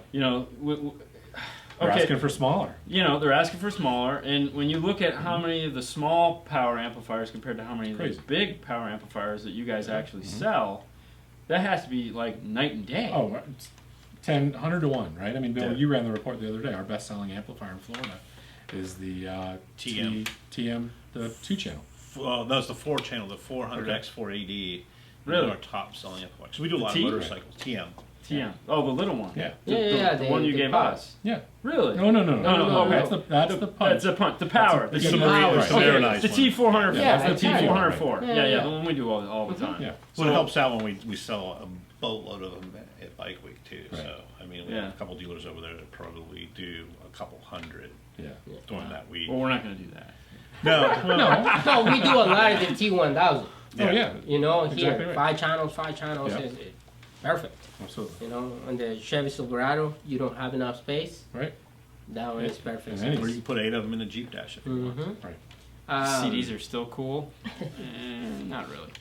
[SPEAKER 3] asking for smaller.
[SPEAKER 1] They're asking for smaller, and when you look at how many of the small power amplifiers compared to how many of the big power amplifiers that you guys actually sell, that has to be like night and day.
[SPEAKER 3] Oh, 100 to 1, right? I mean, Bill, you ran the report the other day. Our best-selling amplifier in Florida is the TM, the 2-channel.
[SPEAKER 2] That's the 4-channel, the 400X480.
[SPEAKER 1] Really?
[SPEAKER 2] Our top-selling amplifier. So we do a lot of motorcycles. TM.
[SPEAKER 1] Oh, the little one.
[SPEAKER 3] Yeah.
[SPEAKER 1] The one you gave us.
[SPEAKER 3] Yeah.
[SPEAKER 1] Really?
[SPEAKER 3] No.
[SPEAKER 1] Okay.
[SPEAKER 3] That's the punch.
[SPEAKER 1] That's the punch. The power.
[SPEAKER 2] The Samarinized
[SPEAKER 1] the T404.
[SPEAKER 4] Yeah,
[SPEAKER 1] That's the T404.
[SPEAKER 4] Right.
[SPEAKER 1] Yeah. The one we do all the time.
[SPEAKER 3] Yeah.
[SPEAKER 2] So it helps out when we sell a boatload of them at Bike Week too.
[SPEAKER 3] Right.
[SPEAKER 2] So I mean, we have a couple dealers over there that probably do a couple hundred during that week.
[SPEAKER 1] Well, we're not going to do that.
[SPEAKER 2] No.
[SPEAKER 4] No, we do a lot of the T1000.
[SPEAKER 3] Oh yeah.
[SPEAKER 4] Here,
[SPEAKER 3] exactly right.
[SPEAKER 4] five channels. perfect.
[SPEAKER 3] Absolutely.
[SPEAKER 4] You know, on the Chevy Silverado, you don't have enough space.
[SPEAKER 3] Right.
[SPEAKER 4] That one is perfect.
[SPEAKER 3] And
[SPEAKER 2] Or you can put 8 of them in a Jeep dash if you want.
[SPEAKER 4] Mm-hmm.
[SPEAKER 3] Right.
[SPEAKER 1] CDs are still cool. Not really.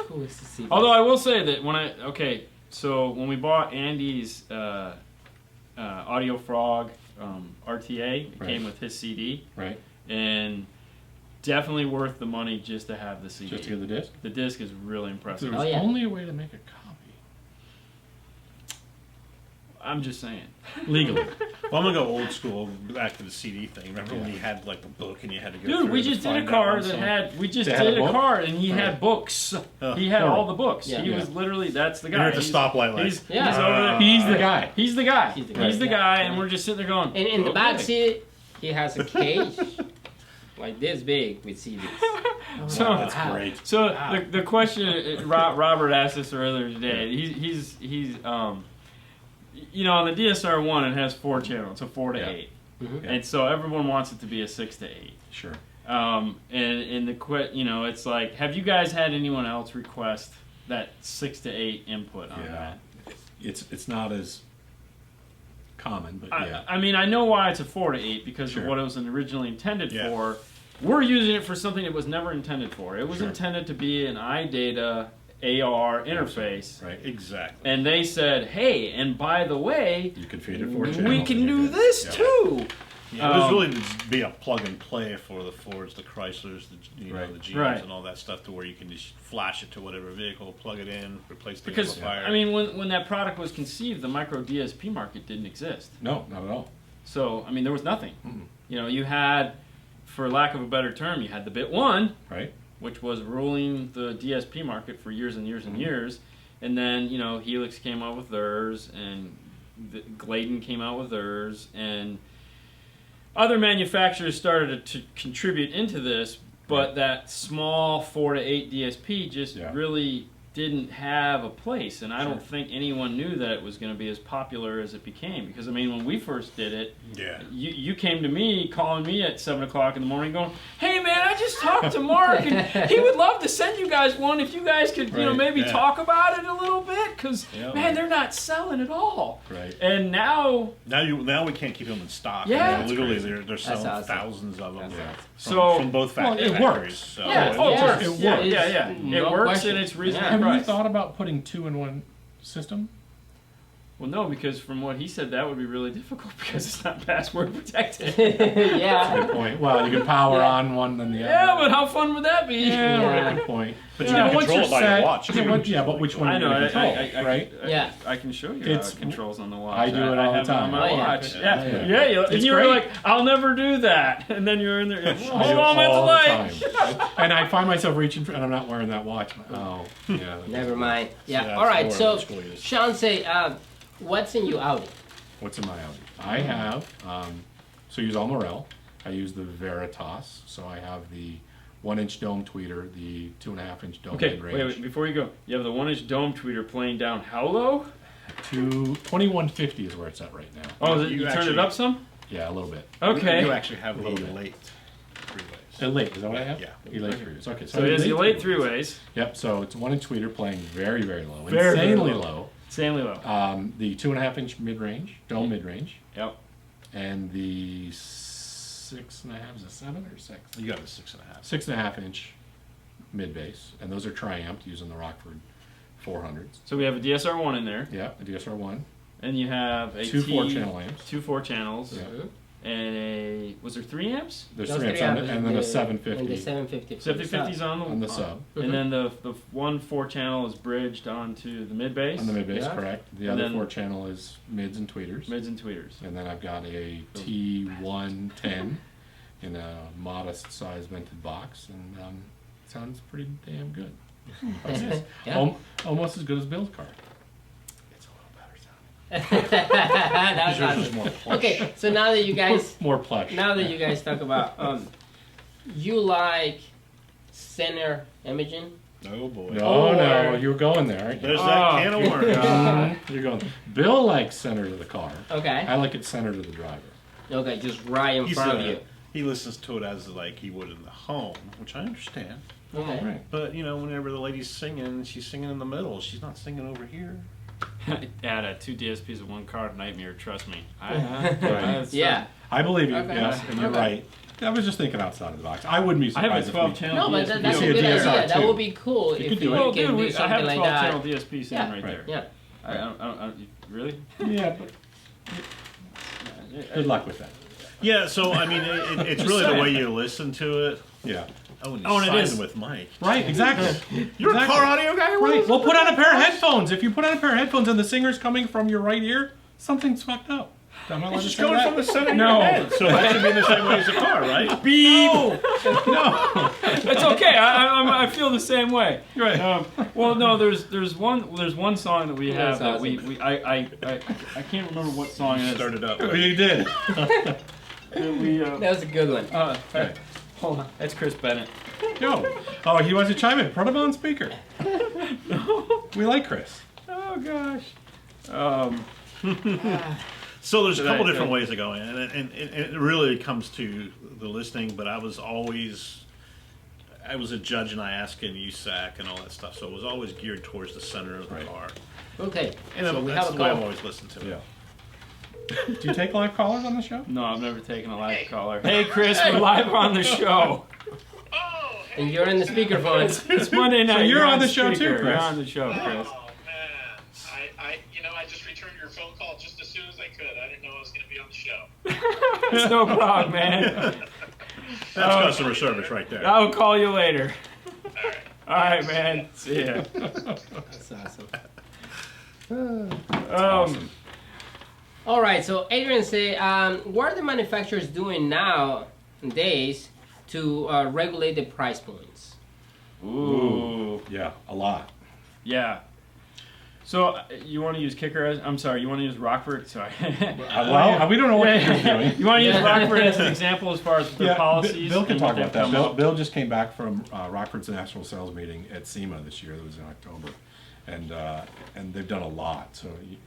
[SPEAKER 4] Who is the CD?
[SPEAKER 1] Although I will say that so when we bought Andy's Audio Frog RTA, it
[SPEAKER 3] Right.
[SPEAKER 1] came with his CD,
[SPEAKER 3] Right.
[SPEAKER 1] and definitely worth the money just to have the CD.
[SPEAKER 3] Just to get the disc.
[SPEAKER 1] The disc is really impressive.
[SPEAKER 3] There's
[SPEAKER 4] Oh, yeah.
[SPEAKER 3] only a way to make a copy.
[SPEAKER 1] I'm just saying.
[SPEAKER 3] Legally.
[SPEAKER 2] Well, I'm gonna go old school, back to the CD thing. Remember when you had like the book and you had to go
[SPEAKER 1] Dude,
[SPEAKER 2] through
[SPEAKER 1] we
[SPEAKER 2] to
[SPEAKER 1] just did a
[SPEAKER 2] find
[SPEAKER 1] car
[SPEAKER 2] one
[SPEAKER 1] that
[SPEAKER 2] song?
[SPEAKER 1] had, we just
[SPEAKER 3] They had
[SPEAKER 1] did
[SPEAKER 3] a
[SPEAKER 1] a
[SPEAKER 3] book?
[SPEAKER 1] car and he
[SPEAKER 3] Right.
[SPEAKER 1] had books.
[SPEAKER 2] Oh.
[SPEAKER 1] He had
[SPEAKER 3] Oh.
[SPEAKER 1] all the books.
[SPEAKER 4] Yeah.
[SPEAKER 1] He
[SPEAKER 3] Yeah.
[SPEAKER 1] was literally, that's the guy.
[SPEAKER 2] You're at the stoplight light.
[SPEAKER 1] He's
[SPEAKER 4] Yeah.
[SPEAKER 1] over there.
[SPEAKER 3] He's the guy.
[SPEAKER 1] He's the guy.
[SPEAKER 4] He's the
[SPEAKER 1] He's the
[SPEAKER 4] guy.
[SPEAKER 1] guy,
[SPEAKER 4] Yeah.
[SPEAKER 1] and we're just sitting there going.
[SPEAKER 4] And in the back
[SPEAKER 1] okay.
[SPEAKER 4] seat, he has a case like this big with CDs.
[SPEAKER 1] So-
[SPEAKER 3] That's great.
[SPEAKER 1] So
[SPEAKER 4] Wow.
[SPEAKER 1] the question Robert asked us earlier today. He's you know, on the DSR one it has 4 channels, so 4 to
[SPEAKER 3] Yeah.
[SPEAKER 1] 8,
[SPEAKER 4] Mhm.
[SPEAKER 3] Yeah.
[SPEAKER 1] and so everyone wants it to be a 6 to 8.
[SPEAKER 3] Sure.
[SPEAKER 1] And you know, it's like, have you guys had anyone else request that 6 to 8 input on
[SPEAKER 3] Yeah.
[SPEAKER 1] that?
[SPEAKER 3] It's not as common, but yeah.
[SPEAKER 1] I mean, I know why it's a 4 to 8 because
[SPEAKER 3] Sure.
[SPEAKER 1] of what it was originally intended
[SPEAKER 2] Yeah.
[SPEAKER 1] for. We're using it for something it was never intended for. It was
[SPEAKER 3] Sure.
[SPEAKER 1] intended to be an iData AR interface.
[SPEAKER 3] Right.
[SPEAKER 2] Exactly.
[SPEAKER 1] And they said, hey, and by the way,
[SPEAKER 3] You can feed it 4 channels.
[SPEAKER 1] we
[SPEAKER 3] and
[SPEAKER 1] can
[SPEAKER 3] you're
[SPEAKER 1] do
[SPEAKER 3] good.
[SPEAKER 1] this
[SPEAKER 3] Yeah.
[SPEAKER 1] too.
[SPEAKER 2] Yeah, it was really to be a plug and play for the Fords, the Chryslers, the
[SPEAKER 3] Right.
[SPEAKER 2] the GMs,
[SPEAKER 1] Right.
[SPEAKER 2] and all that stuff, to where you can just flash it to whatever vehicle, plug it in, replace the
[SPEAKER 1] Because,
[SPEAKER 2] amplifier.
[SPEAKER 1] I mean, when that product was conceived, the micro DSP market didn't exist.
[SPEAKER 3] No, not at all.
[SPEAKER 1] So, I mean, there was nothing.
[SPEAKER 3] Mm-mm.
[SPEAKER 1] You know, you had, for lack of a better term, you had the Bit 1,
[SPEAKER 3] Right.
[SPEAKER 1] which was ruling the DSP market for years and years and years. And then, you know, Helix came out with theirs, and Gladen came out with theirs, and other manufacturers started to contribute into this, but that small 4 to 8 DSP just
[SPEAKER 3] Yeah.
[SPEAKER 1] really didn't have a place, and I don't think anyone knew that it was going to be as popular as it became. Because I mean, when we first did it,
[SPEAKER 2] yeah.
[SPEAKER 1] you came to me, calling me at 7 o'clock in the morning, going, "Hey man, I just talked to Mark, and he would love to send you guys one if you guys could, you know,
[SPEAKER 3] Right,
[SPEAKER 1] maybe
[SPEAKER 2] yeah.
[SPEAKER 1] talk about it a little bit, because
[SPEAKER 2] Yeah,
[SPEAKER 1] man,
[SPEAKER 2] right.
[SPEAKER 1] they're not selling at all."
[SPEAKER 3] Right.
[SPEAKER 1] And now,
[SPEAKER 2] Now we can't keep them in stock.
[SPEAKER 1] Yeah.
[SPEAKER 2] I mean,
[SPEAKER 3] That's
[SPEAKER 2] literally
[SPEAKER 3] crazy.
[SPEAKER 2] they're selling
[SPEAKER 4] awesome.
[SPEAKER 2] thousands of them.
[SPEAKER 4] That's
[SPEAKER 3] Yeah.
[SPEAKER 1] So-
[SPEAKER 2] from both
[SPEAKER 3] Well,
[SPEAKER 2] factories.
[SPEAKER 3] it works.
[SPEAKER 2] So
[SPEAKER 1] yeah,
[SPEAKER 2] it
[SPEAKER 1] oh, it
[SPEAKER 4] yeah,
[SPEAKER 1] works.
[SPEAKER 3] it
[SPEAKER 1] Yeah,
[SPEAKER 3] works.
[SPEAKER 1] yeah, yeah.
[SPEAKER 4] No
[SPEAKER 1] It works,
[SPEAKER 4] question.
[SPEAKER 1] and it's reasonably
[SPEAKER 3] Have you
[SPEAKER 1] priced.
[SPEAKER 3] thought about putting 2-in-1 system?
[SPEAKER 1] Well, no, because from what he said, that would be really difficult because it's not password protected.
[SPEAKER 4] yeah.
[SPEAKER 3] Good point. Well, you can power
[SPEAKER 4] Yeah.
[SPEAKER 3] on one than the other.
[SPEAKER 1] Yeah, but how fun would that be?
[SPEAKER 3] Yeah,
[SPEAKER 4] Yeah.
[SPEAKER 3] good point.
[SPEAKER 2] But
[SPEAKER 1] Yeah,
[SPEAKER 2] you can
[SPEAKER 3] once
[SPEAKER 2] control
[SPEAKER 3] you're
[SPEAKER 2] it by
[SPEAKER 3] set-
[SPEAKER 2] your watch.
[SPEAKER 3] Yeah, but which one
[SPEAKER 1] I
[SPEAKER 3] are you
[SPEAKER 1] know.
[SPEAKER 3] going to control, right?
[SPEAKER 4] Yeah.
[SPEAKER 1] I can show you
[SPEAKER 3] It's-
[SPEAKER 1] controls on the watch.
[SPEAKER 3] I do it all the
[SPEAKER 1] have it on
[SPEAKER 3] time.
[SPEAKER 1] my
[SPEAKER 4] Oh, yeah.
[SPEAKER 1] watch.
[SPEAKER 2] Yeah.
[SPEAKER 1] Yeah,
[SPEAKER 3] Yeah.
[SPEAKER 1] yeah. and
[SPEAKER 3] It's
[SPEAKER 1] you were
[SPEAKER 3] great.
[SPEAKER 1] like, "I'll never do that," and then you're in there.
[SPEAKER 3] I
[SPEAKER 1] Hold
[SPEAKER 3] do
[SPEAKER 1] on, at the
[SPEAKER 3] all
[SPEAKER 1] light.
[SPEAKER 3] time. And I find myself reaching for, and I'm not wearing that watch. Oh, yeah.
[SPEAKER 4] Never mind. Yeah.
[SPEAKER 2] Yeah,
[SPEAKER 4] All right.
[SPEAKER 2] it's
[SPEAKER 4] So,
[SPEAKER 2] more school use.
[SPEAKER 4] Sean, say, what's in your Audi?
[SPEAKER 3] What's in my Audi? I have, so I use all Morel. I use the Veritas. So I have the 1-inch dome tweeter, the 2.5-inch dome
[SPEAKER 1] Okay,
[SPEAKER 3] mid-range.
[SPEAKER 1] wait. Before you go, you have the 1-inch dome tweeter playing down how low?
[SPEAKER 3] 2150 is where it's at right now.
[SPEAKER 1] Oh,
[SPEAKER 2] You
[SPEAKER 1] you turned it
[SPEAKER 2] actually-
[SPEAKER 1] up some?
[SPEAKER 3] Yeah, a little bit.
[SPEAKER 1] Okay.
[SPEAKER 2] You actually have
[SPEAKER 3] A
[SPEAKER 2] the
[SPEAKER 3] little bit.
[SPEAKER 2] late freeways.
[SPEAKER 3] Elate, is that what I have?
[SPEAKER 2] Yeah.
[SPEAKER 3] Elate three-ways. Okay,
[SPEAKER 1] So it has the late
[SPEAKER 3] three-ways.
[SPEAKER 1] three-ways,
[SPEAKER 3] Yep, so it's 1-inch tweeter playing very, very low.
[SPEAKER 1] Very, very
[SPEAKER 3] insanely
[SPEAKER 1] low.
[SPEAKER 3] low.
[SPEAKER 1] insanely low.
[SPEAKER 3] The 2.5-inch mid-range, dome mid-range,
[SPEAKER 1] Yep.
[SPEAKER 3] and the 6.5, is it 7 or 6?
[SPEAKER 2] You got the 6.5.
[SPEAKER 3] 6.5-inch mid-bass, and those are triamped using the Rockford 400s.
[SPEAKER 1] So we have a DSR-1 in there,
[SPEAKER 3] Yeah, a DSR-1,
[SPEAKER 1] and you have a
[SPEAKER 3] two 4-channel amps.
[SPEAKER 1] two 4 channels,
[SPEAKER 3] Yeah.
[SPEAKER 1] and a, was there 3 amps?
[SPEAKER 3] There's
[SPEAKER 4] Those
[SPEAKER 3] 3 amps
[SPEAKER 4] three
[SPEAKER 3] on
[SPEAKER 4] amps,
[SPEAKER 3] it, and then a
[SPEAKER 4] And the
[SPEAKER 3] 750
[SPEAKER 4] 750.
[SPEAKER 1] 750's on the,
[SPEAKER 3] on the sub.
[SPEAKER 1] and then the one 4-channel is bridged onto the mid-bass,
[SPEAKER 3] On the mid-bass,
[SPEAKER 4] Yeah.
[SPEAKER 3] correct. The
[SPEAKER 1] And
[SPEAKER 3] other
[SPEAKER 1] then-
[SPEAKER 3] 4-channel is mids and tweeters.
[SPEAKER 1] mids and tweeters.
[SPEAKER 3] And then I've got a T110 in a modest size vented box, and it sounds pretty damn good.
[SPEAKER 4] Yeah.
[SPEAKER 3] Almost as good as Bill's car. It's a little better sounding.
[SPEAKER 4] That's
[SPEAKER 2] Yours is
[SPEAKER 4] awesome.
[SPEAKER 2] more plush.
[SPEAKER 4] Okay, so now that you guys
[SPEAKER 3] More plush.
[SPEAKER 4] now that you guys talk about you like center imaging.
[SPEAKER 2] Oh boy.
[SPEAKER 3] No, you're going there, aren't you?
[SPEAKER 2] There's that can of worms.
[SPEAKER 3] You're going. Bill likes center to the car.
[SPEAKER 4] Okay.
[SPEAKER 3] I like it center to the driver.
[SPEAKER 4] Okay, just right in
[SPEAKER 2] He's,
[SPEAKER 4] front of you.
[SPEAKER 2] He listens to it as like he would in the home, which I understand.
[SPEAKER 4] Okay.
[SPEAKER 3] Right.
[SPEAKER 2] But you know, whenever the lady's singing, she's singing in the middle. She's not singing over here.
[SPEAKER 1] Add 2 DSPs and 1 card nightmare. Trust me.
[SPEAKER 4] Yeah.
[SPEAKER 3] I believe you,
[SPEAKER 4] Okay.
[SPEAKER 3] yes, and you're
[SPEAKER 4] Okay.
[SPEAKER 3] right. I was just thinking outside of the box. I wouldn't be
[SPEAKER 1] I have a
[SPEAKER 3] surprised
[SPEAKER 1] 12
[SPEAKER 3] if
[SPEAKER 1] channel.
[SPEAKER 4] No, but
[SPEAKER 1] DSP.
[SPEAKER 4] that's a
[SPEAKER 3] see a
[SPEAKER 4] good
[SPEAKER 3] DSR
[SPEAKER 4] idea. That
[SPEAKER 3] too.
[SPEAKER 4] would be cool
[SPEAKER 3] You
[SPEAKER 4] if
[SPEAKER 3] could do
[SPEAKER 4] you
[SPEAKER 3] it.
[SPEAKER 1] Oh,
[SPEAKER 4] can
[SPEAKER 1] dude,
[SPEAKER 4] do
[SPEAKER 1] I have
[SPEAKER 4] something
[SPEAKER 1] a
[SPEAKER 4] like
[SPEAKER 1] 12 channel
[SPEAKER 4] that.
[SPEAKER 1] DSP sitting
[SPEAKER 4] Yeah.
[SPEAKER 1] right there.
[SPEAKER 4] Yeah.
[SPEAKER 1] Really?
[SPEAKER 3] yeah, but good luck with that.
[SPEAKER 2] Yeah, so I mean, it's
[SPEAKER 1] Just
[SPEAKER 2] really the
[SPEAKER 1] saying.
[SPEAKER 2] way you listen to it.
[SPEAKER 3] Yeah.
[SPEAKER 2] Oh, and
[SPEAKER 1] Oh, and it
[SPEAKER 2] signed
[SPEAKER 1] is.
[SPEAKER 2] with Mike.
[SPEAKER 3] Right, exactly.
[SPEAKER 2] You're a car audio guy,
[SPEAKER 3] Right. Well, put on a pair of headphones. If you put on a pair of headphones and the singer's coming from your right ear, something's fucked up. I'm not allowed
[SPEAKER 2] It's
[SPEAKER 3] to
[SPEAKER 2] just
[SPEAKER 3] say
[SPEAKER 2] going
[SPEAKER 3] that.
[SPEAKER 2] from the center of
[SPEAKER 1] No.
[SPEAKER 2] your head, so that should be in the same way as the car, right?
[SPEAKER 1] Beep.
[SPEAKER 3] No.
[SPEAKER 1] It's okay. I feel the same way.
[SPEAKER 3] Right.
[SPEAKER 1] Well, no, there's one song that we have
[SPEAKER 4] That's
[SPEAKER 1] that
[SPEAKER 4] awesome.
[SPEAKER 1] I can't remember what song it is.
[SPEAKER 2] Started up.
[SPEAKER 3] You did.
[SPEAKER 1] That
[SPEAKER 4] That was a good one.
[SPEAKER 1] hold on. That's Chris Bennett.
[SPEAKER 3] Yo. Oh, he wants to chime in. Put him on speaker. We like Chris.
[SPEAKER 1] Oh gosh.
[SPEAKER 2] So there's a couple
[SPEAKER 1] Right,
[SPEAKER 2] different
[SPEAKER 1] right.
[SPEAKER 2] ways of going, and it really comes to the listening. But I was a judge, and I asked in USAC and all that stuff, so it was always geared towards the center of the
[SPEAKER 3] Right.
[SPEAKER 2] car.
[SPEAKER 4] Okay.
[SPEAKER 2] And
[SPEAKER 4] So we
[SPEAKER 2] that's
[SPEAKER 4] have a
[SPEAKER 2] the way I've
[SPEAKER 4] call.
[SPEAKER 2] always listened to it.
[SPEAKER 3] Yeah. Do you take live callers on the show?
[SPEAKER 1] No, I've never taken a live caller. Hey Chris, we're live on the show.
[SPEAKER 4] And you're in the speakerphone.
[SPEAKER 1] It's Monday night.
[SPEAKER 3] So you're on the show too,
[SPEAKER 1] speaker.
[SPEAKER 3] Chris.
[SPEAKER 1] You're on the show, Chris.
[SPEAKER 5] Oh man, I just returned your phone call just as soon as I could. I didn't know I was going to be on the show.
[SPEAKER 1] It's no problem, man.
[SPEAKER 2] That's customer service right there.
[SPEAKER 1] I'll call you later.
[SPEAKER 5] All right.
[SPEAKER 1] All right, man. See ya.
[SPEAKER 4] That's awesome.
[SPEAKER 1] Um,
[SPEAKER 4] All right. So Adrian say, what are the manufacturers doing nowadays to regulate the price points?
[SPEAKER 1] Ooh.
[SPEAKER 3] Yeah, a lot.
[SPEAKER 1] Yeah. So you want to use Kicker as? I'm sorry. You want to use Rockford? Sorry.
[SPEAKER 3] Well, we don't know what you're doing.
[SPEAKER 1] You want to use
[SPEAKER 4] Yeah.
[SPEAKER 1] Rockford as an example as far as their policies?
[SPEAKER 3] Bill can
[SPEAKER 1] and
[SPEAKER 3] talk
[SPEAKER 1] what they've
[SPEAKER 3] about that.
[SPEAKER 1] come
[SPEAKER 3] Bill,
[SPEAKER 1] up?
[SPEAKER 3] Bill just came back from Rockford's national sales meeting at SEMA this year. That was in October, and they've done a lot. So, you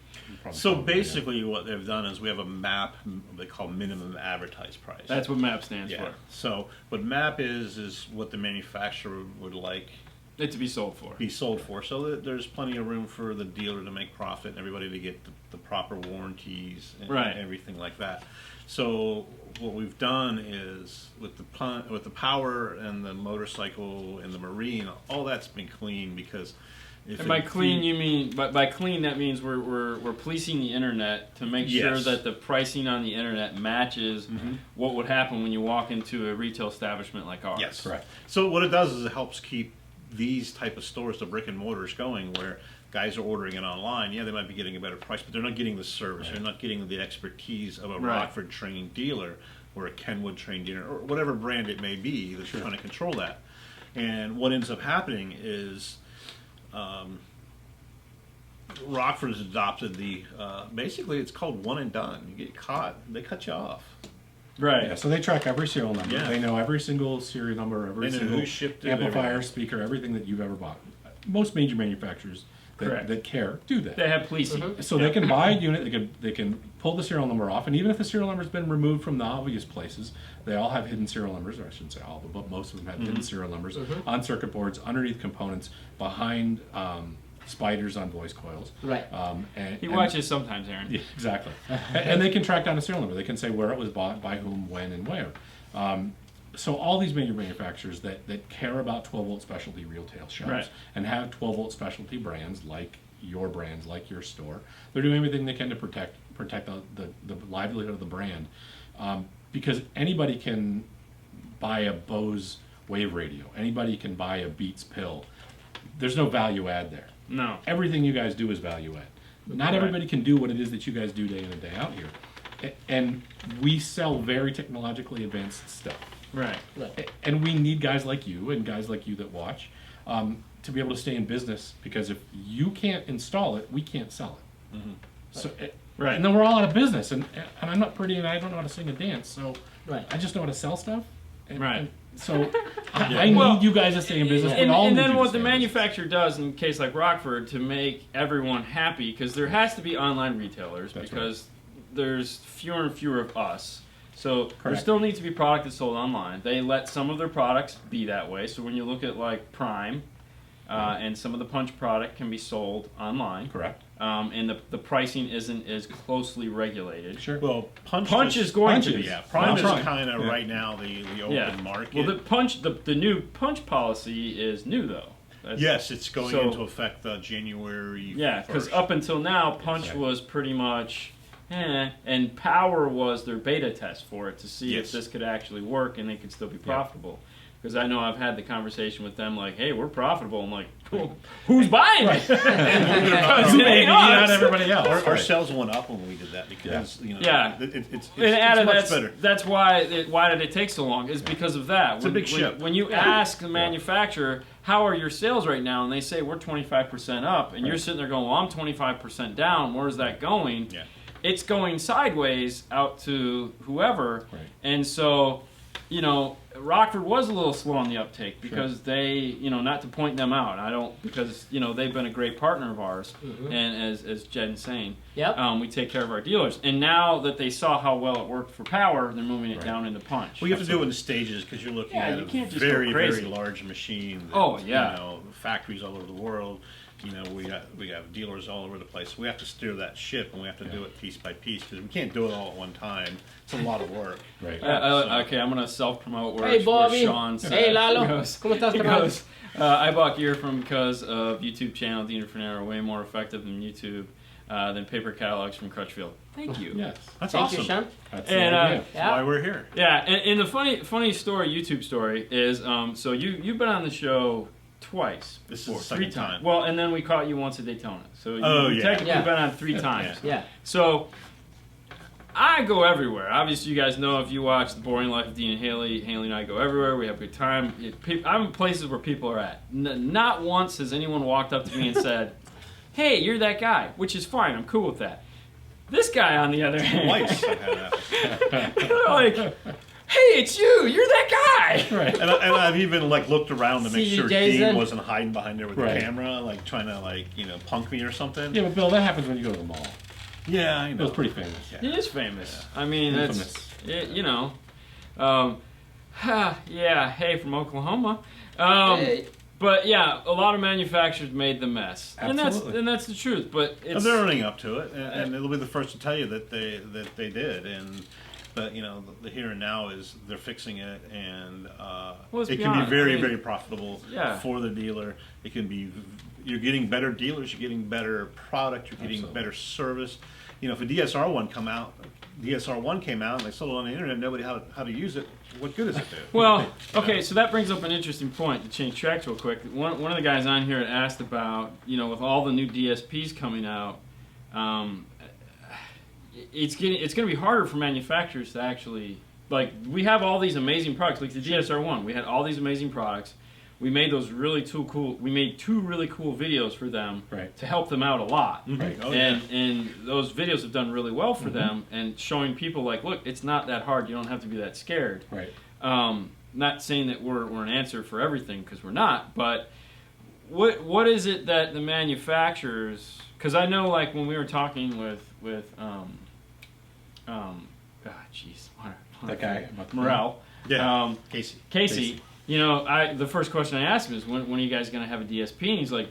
[SPEAKER 3] probably
[SPEAKER 2] So
[SPEAKER 3] know,
[SPEAKER 2] basically, what they've done is we have a MAP they call minimum advertised price.
[SPEAKER 1] That's what MAP stands
[SPEAKER 2] yeah.
[SPEAKER 1] for.
[SPEAKER 2] So what MAP is what the manufacturer would like
[SPEAKER 1] It to be sold for.
[SPEAKER 2] be sold for, so that there's plenty of room for the dealer to make profit and everybody to get the proper warranties and
[SPEAKER 1] Right.
[SPEAKER 2] everything like that. So what we've done is with the power and the motorcycle and the marine, all that's been clean because. If
[SPEAKER 1] And by
[SPEAKER 2] it-
[SPEAKER 1] clean, you mean by clean that means we're policing the internet to make sure
[SPEAKER 2] Yes.
[SPEAKER 1] that the pricing on the internet matches
[SPEAKER 2] Mm-hmm.
[SPEAKER 1] what would happen when you walk into a retail establishment like ours.
[SPEAKER 2] Yes,
[SPEAKER 3] correct.
[SPEAKER 2] So what it does is it helps keep these type of stores, the brick and mortars, going where guys are ordering it online. Yeah, they might be getting a better price, but they're not getting the service. They're not getting the expertise of a
[SPEAKER 1] Right.
[SPEAKER 2] Rockford trained dealer or a Kenwood trained dealer or whatever brand it may be that's trying to control that. And what ends up happening is Rockford has adopted the basically it's called one and done. You get caught, they cut you off.
[SPEAKER 1] Right.
[SPEAKER 3] Yeah, so they track every serial number.
[SPEAKER 2] Yeah.
[SPEAKER 3] They know every single serial number, every
[SPEAKER 2] They know
[SPEAKER 3] single
[SPEAKER 2] who shipped it,
[SPEAKER 3] amplifier,
[SPEAKER 2] everything.
[SPEAKER 3] speaker, everything that you've ever bought. Most major manufacturers
[SPEAKER 1] Correct.
[SPEAKER 3] that care do that.
[SPEAKER 1] They have policing.
[SPEAKER 3] So they can buy a unit, they can pull the serial number off, and even if the serial number's been removed from the obvious places, they all have hidden serial numbers, or I shouldn't say all, but most of them have hidden serial numbers on circuit boards, underneath components, behind spiders on voice coils.
[SPEAKER 4] Right.
[SPEAKER 1] He watches sometimes, Aaron.
[SPEAKER 3] Yeah, exactly. And they can track down a serial number. They can say where it was bought, by whom, when, and where. So all these major manufacturers that care about 12-volt specialty retail shops
[SPEAKER 1] Right.
[SPEAKER 3] and have 12-volt specialty brands like your brands, like your store, they're doing everything they can to protect the livelihood of the brand. Because anybody can buy a Bose wave radio. Anybody can buy a Beats pill. There's no value add there.
[SPEAKER 1] No.
[SPEAKER 3] Everything you guys do is value add. Not
[SPEAKER 1] Right.
[SPEAKER 3] everybody can do what it is that you guys do day in and day out here. And we sell very technologically advanced stuff.
[SPEAKER 1] Right.
[SPEAKER 3] And we need guys like you and guys like you that watch to be able to stay in business, because if you can't install it, we can't sell it. So,
[SPEAKER 1] Right.
[SPEAKER 3] And then we're all out of business. And I'm not pretty and I don't know how to sing a dance. So
[SPEAKER 4] Right.
[SPEAKER 3] I just know how to sell stuff.
[SPEAKER 1] Right.
[SPEAKER 3] And so I
[SPEAKER 1] Well,
[SPEAKER 3] need you guys to stay in business. We
[SPEAKER 1] And,
[SPEAKER 3] all
[SPEAKER 1] and
[SPEAKER 3] need
[SPEAKER 1] then
[SPEAKER 3] you
[SPEAKER 1] what
[SPEAKER 3] to
[SPEAKER 1] the
[SPEAKER 3] stay in business.
[SPEAKER 1] manufacturer does in a case like Rockford to make everyone happy, because there has to be online retailers
[SPEAKER 3] That's
[SPEAKER 1] because there's fewer and fewer of us. So there
[SPEAKER 3] Correct.
[SPEAKER 1] still needs to be product that's sold online. They let some of their products be that way. So when you look at like Prime, and some of the punch product can be sold online.
[SPEAKER 3] Correct.
[SPEAKER 1] And the pricing isn't as closely regulated.
[SPEAKER 3] Sure.
[SPEAKER 2] Well,
[SPEAKER 1] Punch is going to be.
[SPEAKER 2] Yeah, punch is
[SPEAKER 3] Punch.
[SPEAKER 2] kind of
[SPEAKER 3] Yeah.
[SPEAKER 2] right now the open market.
[SPEAKER 1] Well, the new punch policy is new though.
[SPEAKER 2] Yes, it's going
[SPEAKER 1] So-
[SPEAKER 2] into effect January 1st.
[SPEAKER 1] Yeah, because up until now, punch
[SPEAKER 3] Exactly.
[SPEAKER 1] was pretty much, and power was their beta test for it to see
[SPEAKER 2] Yes.
[SPEAKER 1] if this could actually work and they could still be profitable. Because I know I've had the conversation with them like, hey, we're profitable. I'm like, well, who's buying it? Because it ain't
[SPEAKER 3] Not
[SPEAKER 1] us.
[SPEAKER 3] everybody else.
[SPEAKER 2] Our
[SPEAKER 3] Right.
[SPEAKER 2] sales went up when we did that because you know
[SPEAKER 1] Yeah.
[SPEAKER 2] it's
[SPEAKER 1] And Adam,
[SPEAKER 2] much better.
[SPEAKER 1] that's why did it take so long? Is because of that.
[SPEAKER 2] It's a big ship.
[SPEAKER 1] When you ask the manufacturer, how are your sales right now? And they say, we're 25% up. And you're sitting there going, well, I'm 25% down. Where's that going?
[SPEAKER 2] Yeah.
[SPEAKER 1] It's going sideways out to whoever.
[SPEAKER 3] Right.
[SPEAKER 1] And so, you know, Rockford was a little slow on the uptake because they, you know, not to point them out, because, you know, they've been a great partner of ours. And as Jen's saying, we take care of our dealers. And now that they saw how well it worked for power, they're moving it down into punch.
[SPEAKER 2] Well, you have to do it in stages because you're looking at
[SPEAKER 1] you
[SPEAKER 2] a
[SPEAKER 1] can't just go
[SPEAKER 2] very,
[SPEAKER 1] crazy.
[SPEAKER 2] very large machine. That,
[SPEAKER 1] Oh, yeah.
[SPEAKER 2] You know, factories all over the world. You know, we have dealers all over the place. We have to steer that ship, and we have to do it piece by piece because we can't do it all at one time. It's a lot of work.
[SPEAKER 3] Right.
[SPEAKER 1] Okay, I'm going to self-promote where,
[SPEAKER 4] Hey, Bobby.
[SPEAKER 1] where Sean says.
[SPEAKER 4] Hey, Lalo.
[SPEAKER 1] He goes,
[SPEAKER 4] ¿Cómo estás,
[SPEAKER 1] he
[SPEAKER 4] Fernando?
[SPEAKER 1] goes, I bought gear from because of YouTube channel. Dean and Fernando are way more effective than YouTube than paper catalogs from Crutchfield. Thank you.
[SPEAKER 3] Yes.
[SPEAKER 2] That's
[SPEAKER 4] Thank
[SPEAKER 2] awesome.
[SPEAKER 4] you, Sean.
[SPEAKER 3] That's
[SPEAKER 1] And,
[SPEAKER 3] the idea.
[SPEAKER 2] That's why we're here.
[SPEAKER 1] Yeah, and the funny story, YouTube story, is so you've been on the show twice.
[SPEAKER 2] This is
[SPEAKER 1] before,
[SPEAKER 2] the second
[SPEAKER 1] 3
[SPEAKER 2] time.
[SPEAKER 1] Well, and then we caught you once at Daytona. So you've technically
[SPEAKER 4] Yeah.
[SPEAKER 1] been on 3 times.
[SPEAKER 4] Yeah.
[SPEAKER 1] So I go everywhere. Obviously, you guys know if you watch The Boring Life of Dean and Haley, Haley and I go everywhere. We have a good time. I'm in places where people are at. Not once has anyone walked up to me and said, hey, you're that guy, which is fine. I'm cool with that. This guy, on the other hand,
[SPEAKER 2] Twice I've had that.
[SPEAKER 1] they're like, hey, it's you. You're that guy.
[SPEAKER 3] Right.
[SPEAKER 2] And I've even like looked around to make
[SPEAKER 4] See you,
[SPEAKER 2] sure
[SPEAKER 4] Jason.
[SPEAKER 2] Dean wasn't hiding behind there with
[SPEAKER 3] Right.
[SPEAKER 2] the camera, like trying to punk me or something.
[SPEAKER 3] Yeah, but Bill, that happens when you go to the mall.
[SPEAKER 2] Yeah, I know.
[SPEAKER 3] Bill's pretty famous.
[SPEAKER 1] He is famous. I mean,
[SPEAKER 3] Infamous.
[SPEAKER 1] that's, you know. Yeah, hey, from Oklahoma.
[SPEAKER 4] Hey.
[SPEAKER 1] But yeah, a lot of manufacturers made the mess,
[SPEAKER 3] Absolutely.
[SPEAKER 1] and that's the truth. But
[SPEAKER 2] And
[SPEAKER 1] it's
[SPEAKER 2] they're owning up to it, and they'll be the first to tell you that they did. But you know, the here and now is they're fixing it, and
[SPEAKER 1] let's
[SPEAKER 2] it
[SPEAKER 1] be
[SPEAKER 2] can
[SPEAKER 1] honest,
[SPEAKER 2] be very,
[SPEAKER 1] I mean,
[SPEAKER 2] very profitable
[SPEAKER 1] Yeah.
[SPEAKER 2] for the dealer. It can be, you're getting better dealers, you're getting better product, you're getting
[SPEAKER 3] Absolutely.
[SPEAKER 2] better service. You know, if a DSR1 came out and they sold it on the internet, nobody how to use it. What good does it do?
[SPEAKER 1] Well, okay, so that brings up an interesting point to change tracks real quick. One of the guys on here had asked about, you know, with all the new DSPs coming out, it's going to be harder for manufacturers to actually, like, we have all these amazing products, like the DSR1. We had all these amazing products. We made those really we made 2 really cool videos for them
[SPEAKER 3] Right.
[SPEAKER 1] to help them out a lot.
[SPEAKER 3] Right.
[SPEAKER 2] Oh, yeah.
[SPEAKER 1] And those videos have done really well for them, and showing people like, look, it's not that hard. You don't have to be that scared.
[SPEAKER 3] Right.
[SPEAKER 1] Not saying that we're an answer for everything, because we're not. But what is it that the manufacturers? Because I know, like when we were talking with jeez,
[SPEAKER 3] That guy about the
[SPEAKER 1] Morel,
[SPEAKER 2] Yeah, Casey.
[SPEAKER 1] You know, the first question I asked him is, when are you guys going to have a DSP? And he's like,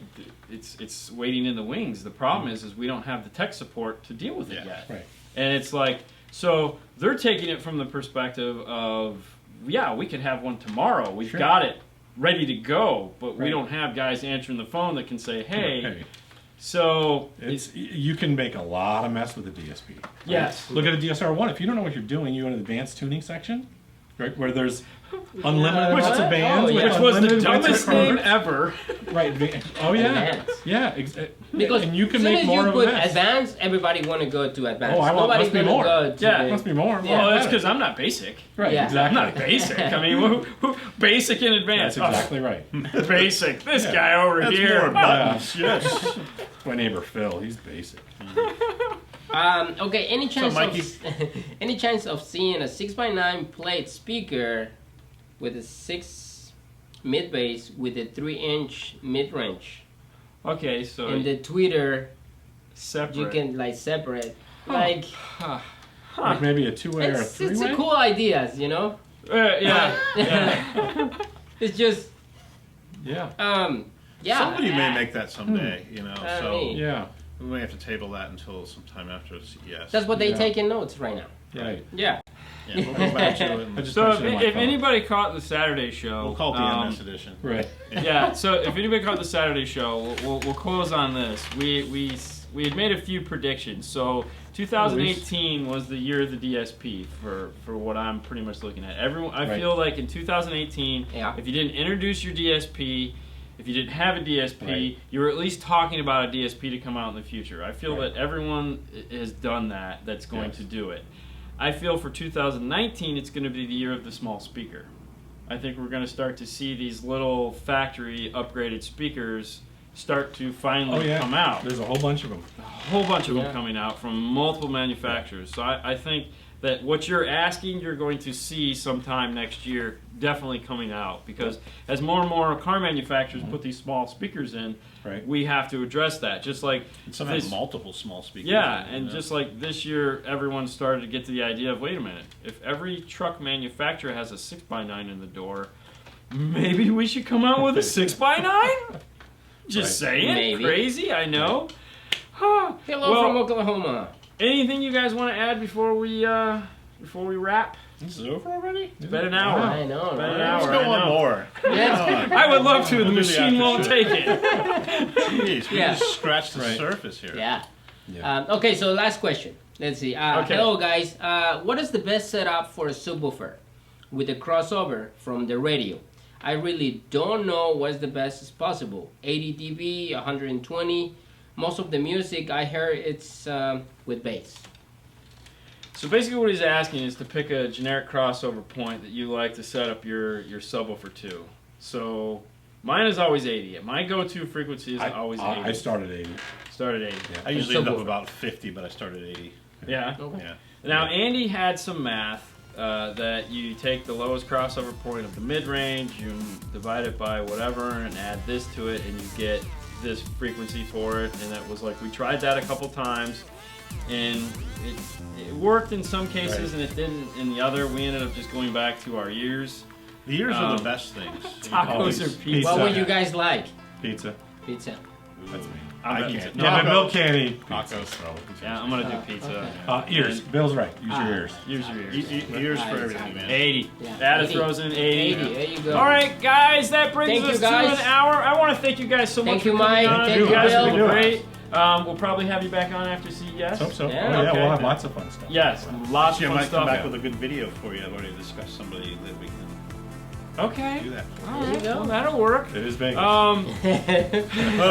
[SPEAKER 1] it's waiting in the wings. The problem is we don't have the tech support to deal with it yet.
[SPEAKER 3] Right.
[SPEAKER 1] And it's like, so they're taking it from the perspective of, yeah, we could have one tomorrow. We've
[SPEAKER 3] Sure.
[SPEAKER 1] got it ready to go, but we
[SPEAKER 3] Right.
[SPEAKER 1] don't have guys answering the phone that can say, hey.
[SPEAKER 3] Hey,
[SPEAKER 1] So
[SPEAKER 3] you can make a lot of mess with a DSP. right?
[SPEAKER 1] Yes.
[SPEAKER 3] Look at a DSR1. If you don't know what you're doing, you go to the advanced tuning section, right, where there's unlimited
[SPEAKER 4] Which-
[SPEAKER 3] widths of bands,
[SPEAKER 4] oh, yeah.
[SPEAKER 3] with
[SPEAKER 1] which was the
[SPEAKER 3] unlimited widths of
[SPEAKER 1] dumbest name
[SPEAKER 3] curves.
[SPEAKER 1] ever.
[SPEAKER 3] Right. Oh yeah.
[SPEAKER 4] Advanced.
[SPEAKER 3] Yeah.
[SPEAKER 4] Because
[SPEAKER 3] and you can
[SPEAKER 4] as soon
[SPEAKER 3] make
[SPEAKER 4] as
[SPEAKER 3] more
[SPEAKER 4] you
[SPEAKER 3] of
[SPEAKER 4] put
[SPEAKER 3] a mess.
[SPEAKER 4] advanced, everybody want to go to advanced.
[SPEAKER 3] Oh, I want-
[SPEAKER 4] Nobody's
[SPEAKER 3] must be
[SPEAKER 4] gonna
[SPEAKER 3] more.
[SPEAKER 4] go to
[SPEAKER 1] Yeah.
[SPEAKER 4] the-
[SPEAKER 3] Must be more.
[SPEAKER 4] Yeah.
[SPEAKER 1] Well, that's because I'm not basic.
[SPEAKER 3] Right.
[SPEAKER 4] Yeah.
[SPEAKER 1] I'm
[SPEAKER 3] Exactly.
[SPEAKER 1] not basic. I mean, who basic in advance?
[SPEAKER 3] That's exactly right.
[SPEAKER 1] Oh, basic. This
[SPEAKER 3] Yeah.
[SPEAKER 1] guy over
[SPEAKER 2] That's
[SPEAKER 1] here.
[SPEAKER 2] more buttons. Yes.
[SPEAKER 3] My neighbor Phil, he's basic.
[SPEAKER 4] Okay. Any chance
[SPEAKER 2] Mikey?
[SPEAKER 4] of any chance of seeing a 6x9 plate speaker with a 6 mid bass with a 3-inch mid range?
[SPEAKER 1] Okay, so
[SPEAKER 4] In the tweeter,
[SPEAKER 1] separate.
[SPEAKER 4] you can like separate. Like
[SPEAKER 3] Like maybe a 2-way or a
[SPEAKER 4] it's
[SPEAKER 3] 3-way.
[SPEAKER 4] a cool ideas, you know.
[SPEAKER 1] Yeah.
[SPEAKER 4] It's just
[SPEAKER 3] Yeah.
[SPEAKER 4] Yeah.
[SPEAKER 2] Somebody may make that someday, so
[SPEAKER 3] Yeah.
[SPEAKER 2] we may have to table that until sometime after CES.
[SPEAKER 4] That's what they
[SPEAKER 3] Yeah.
[SPEAKER 4] take in notes right now.
[SPEAKER 3] Right.
[SPEAKER 4] Yeah.
[SPEAKER 2] Yeah, we'll go back to it.
[SPEAKER 3] I
[SPEAKER 2] And
[SPEAKER 3] just
[SPEAKER 1] So
[SPEAKER 3] mentioned it in my
[SPEAKER 1] if
[SPEAKER 3] phone.
[SPEAKER 1] anybody caught the Saturday show,
[SPEAKER 2] we'll call it the MS edition.
[SPEAKER 3] Right.
[SPEAKER 1] yeah. So if anybody caught the Saturday show, we'll close on this. We had made a few predictions. So 2018 was the year of the DSP for what I'm pretty much looking at. I
[SPEAKER 3] Right.
[SPEAKER 1] feel like in 2018,
[SPEAKER 4] Yeah.
[SPEAKER 1] if you didn't introduce your DSP, if you didn't have a DSP,
[SPEAKER 3] Right.
[SPEAKER 1] you were at least talking about a DSP to come out in the future. I feel
[SPEAKER 3] Right.
[SPEAKER 1] that everyone has done that that's going
[SPEAKER 3] Yes.
[SPEAKER 1] to do it. I feel for 2019, it's going to be the year of the small speaker. I think we're going to start to see these little factory upgraded speakers start to finally
[SPEAKER 3] Oh yeah.
[SPEAKER 1] come out.
[SPEAKER 3] There's a whole bunch of them.
[SPEAKER 1] A whole bunch of
[SPEAKER 4] Yeah.
[SPEAKER 1] them coming out from multiple manufacturers. So I think that what you're asking, you're going to see sometime next year definitely coming out, because as more and more car manufacturers put these small speakers in,
[SPEAKER 3] Right.
[SPEAKER 1] we have to address that. Just like
[SPEAKER 2] And some have
[SPEAKER 1] this-
[SPEAKER 2] multiple small speakers.
[SPEAKER 1] yeah,
[SPEAKER 2] in it,
[SPEAKER 1] and just like this year, everyone started to get to the idea of, wait a minute, if every truck manufacturer has a 6x9 in the door, maybe we should come out with a 6x9? Just
[SPEAKER 3] Right.
[SPEAKER 1] saying,
[SPEAKER 4] Maybe.
[SPEAKER 1] crazy, I know. Huh.
[SPEAKER 4] Hello
[SPEAKER 1] Well,
[SPEAKER 4] from Oklahoma.
[SPEAKER 1] anything you guys want to add before we wrap?
[SPEAKER 2] This is over already?
[SPEAKER 1] It's been an hour.
[SPEAKER 4] I know,
[SPEAKER 1] Been an
[SPEAKER 4] right?
[SPEAKER 1] hour.
[SPEAKER 2] Let's go
[SPEAKER 1] I
[SPEAKER 2] one
[SPEAKER 1] know.
[SPEAKER 2] more.
[SPEAKER 4] Yes.
[SPEAKER 1] I would love to. The
[SPEAKER 2] We'll do the
[SPEAKER 1] machine
[SPEAKER 2] after
[SPEAKER 1] won't
[SPEAKER 2] show.
[SPEAKER 1] take it.
[SPEAKER 2] Jeez, we
[SPEAKER 4] Yeah.
[SPEAKER 2] just scratched the
[SPEAKER 3] Right.
[SPEAKER 2] surface here.
[SPEAKER 4] Yeah.
[SPEAKER 3] Yeah.
[SPEAKER 4] Okay, so last question. Let's see.
[SPEAKER 1] Okay.
[SPEAKER 4] Hello, guys. What is the best setup for a subwoofer with a crossover from the radio? I really don't know what's the best is possible. 80 dB, 120. Most of the music I hear it's with bass.
[SPEAKER 1] So basically what he's asking is to pick a generic crossover point that you like to set up your subwoofer to. So mine is always 80. My go-to frequency is always 80.
[SPEAKER 3] I started 80.
[SPEAKER 1] Start at 80.
[SPEAKER 2] I usually end up
[SPEAKER 4] Subwoofer.
[SPEAKER 2] about 50, but I started 80.
[SPEAKER 1] Yeah.
[SPEAKER 4] Okay.
[SPEAKER 2] Yeah.
[SPEAKER 1] Now Andy had some math that you take the lowest crossover point of the mid-range, you divide it by whatever, and add this to it, and you get this frequency for it. And it was like, we tried that a couple times, and it worked in some cases,
[SPEAKER 3] Right.
[SPEAKER 1] and it didn't in the other. We ended up just going back to our ears.
[SPEAKER 2] The ears are
[SPEAKER 1] Um,
[SPEAKER 2] the best things.
[SPEAKER 1] Tacos
[SPEAKER 3] Always
[SPEAKER 1] or
[SPEAKER 3] pizza.
[SPEAKER 1] pizza.
[SPEAKER 4] What would you guys like?
[SPEAKER 3] Pizza.
[SPEAKER 4] Pizza.
[SPEAKER 3] That's me.
[SPEAKER 2] I
[SPEAKER 1] I'm
[SPEAKER 2] can't.
[SPEAKER 1] pizza.
[SPEAKER 3] Yeah, but
[SPEAKER 2] Tacos.
[SPEAKER 3] Bill can't eat
[SPEAKER 2] Tacos.
[SPEAKER 3] pizza, so-
[SPEAKER 1] Yeah, I'm gonna do pizza.
[SPEAKER 4] Okay.
[SPEAKER 3] Ears. Bill's right. Use your ears.
[SPEAKER 1] Use your ears.
[SPEAKER 2] Ears for everything, man.
[SPEAKER 1] 80.
[SPEAKER 4] Yeah.
[SPEAKER 1] That
[SPEAKER 4] 80.
[SPEAKER 1] throws in 80.
[SPEAKER 4] 80. There you go.
[SPEAKER 1] All right, guys, that brings
[SPEAKER 4] Thank you,
[SPEAKER 1] us
[SPEAKER 4] guys.
[SPEAKER 1] to an hour. I want to thank you guys so much
[SPEAKER 4] Thank
[SPEAKER 1] for
[SPEAKER 4] you,
[SPEAKER 1] coming
[SPEAKER 4] Mike.
[SPEAKER 1] on.
[SPEAKER 4] Thank
[SPEAKER 1] you
[SPEAKER 4] you,
[SPEAKER 1] guys have
[SPEAKER 4] Bill.
[SPEAKER 1] been great. We'll probably have you back on after CES.
[SPEAKER 3] Hope so.
[SPEAKER 4] Yeah.
[SPEAKER 3] Oh, yeah,
[SPEAKER 1] Okay.
[SPEAKER 3] we'll have lots of fun stuff.
[SPEAKER 1] Yes, lots
[SPEAKER 2] Actually,
[SPEAKER 1] of
[SPEAKER 2] I
[SPEAKER 1] fun
[SPEAKER 2] might come
[SPEAKER 1] stuff.
[SPEAKER 2] back with a good video for you. I've already discussed somebody that we can
[SPEAKER 1] Okay.
[SPEAKER 2] do that for.
[SPEAKER 1] All
[SPEAKER 4] There you
[SPEAKER 1] right,
[SPEAKER 4] go.
[SPEAKER 1] well, that'll work.
[SPEAKER 3] It is Vegas.
[SPEAKER 2] Yeah.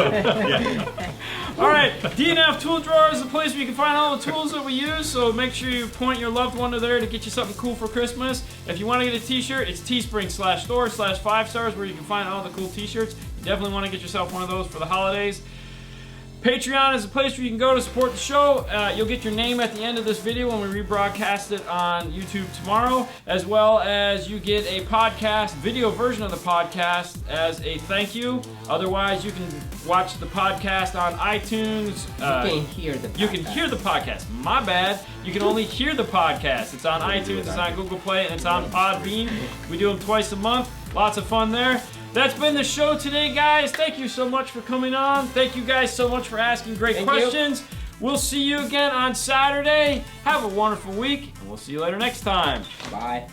[SPEAKER 1] All right, DNF Tool Drawer is the place where you can find all the tools that we use, so make sure you point your loved one to there to get you something cool for Christmas. If you want to get a t-shirt, it's teespring.store/5stars where you can find all the cool t-shirts. You definitely want to get yourself one of those for the holidays. Patreon is a place where you can go to support the show. You'll get your name at the end of this video when we rebroadcast it on YouTube tomorrow, as well as you get a podcast, video version of the podcast as a thank you. Otherwise, you can watch the podcast on iTunes.
[SPEAKER 4] You can hear the
[SPEAKER 1] You can hear the podcast. My bad. You can only hear the podcast. It's on iTunes, it's on Google Play, and it's on Podbean. We do them twice a month. Lots of fun there. That's been the show today, guys. Thank you so much for coming on. Thank you guys so much for asking great
[SPEAKER 4] Thank you.
[SPEAKER 1] questions. We'll see you again on Saturday. Have a wonderful week, and we'll see you later next time.
[SPEAKER 4] Bye.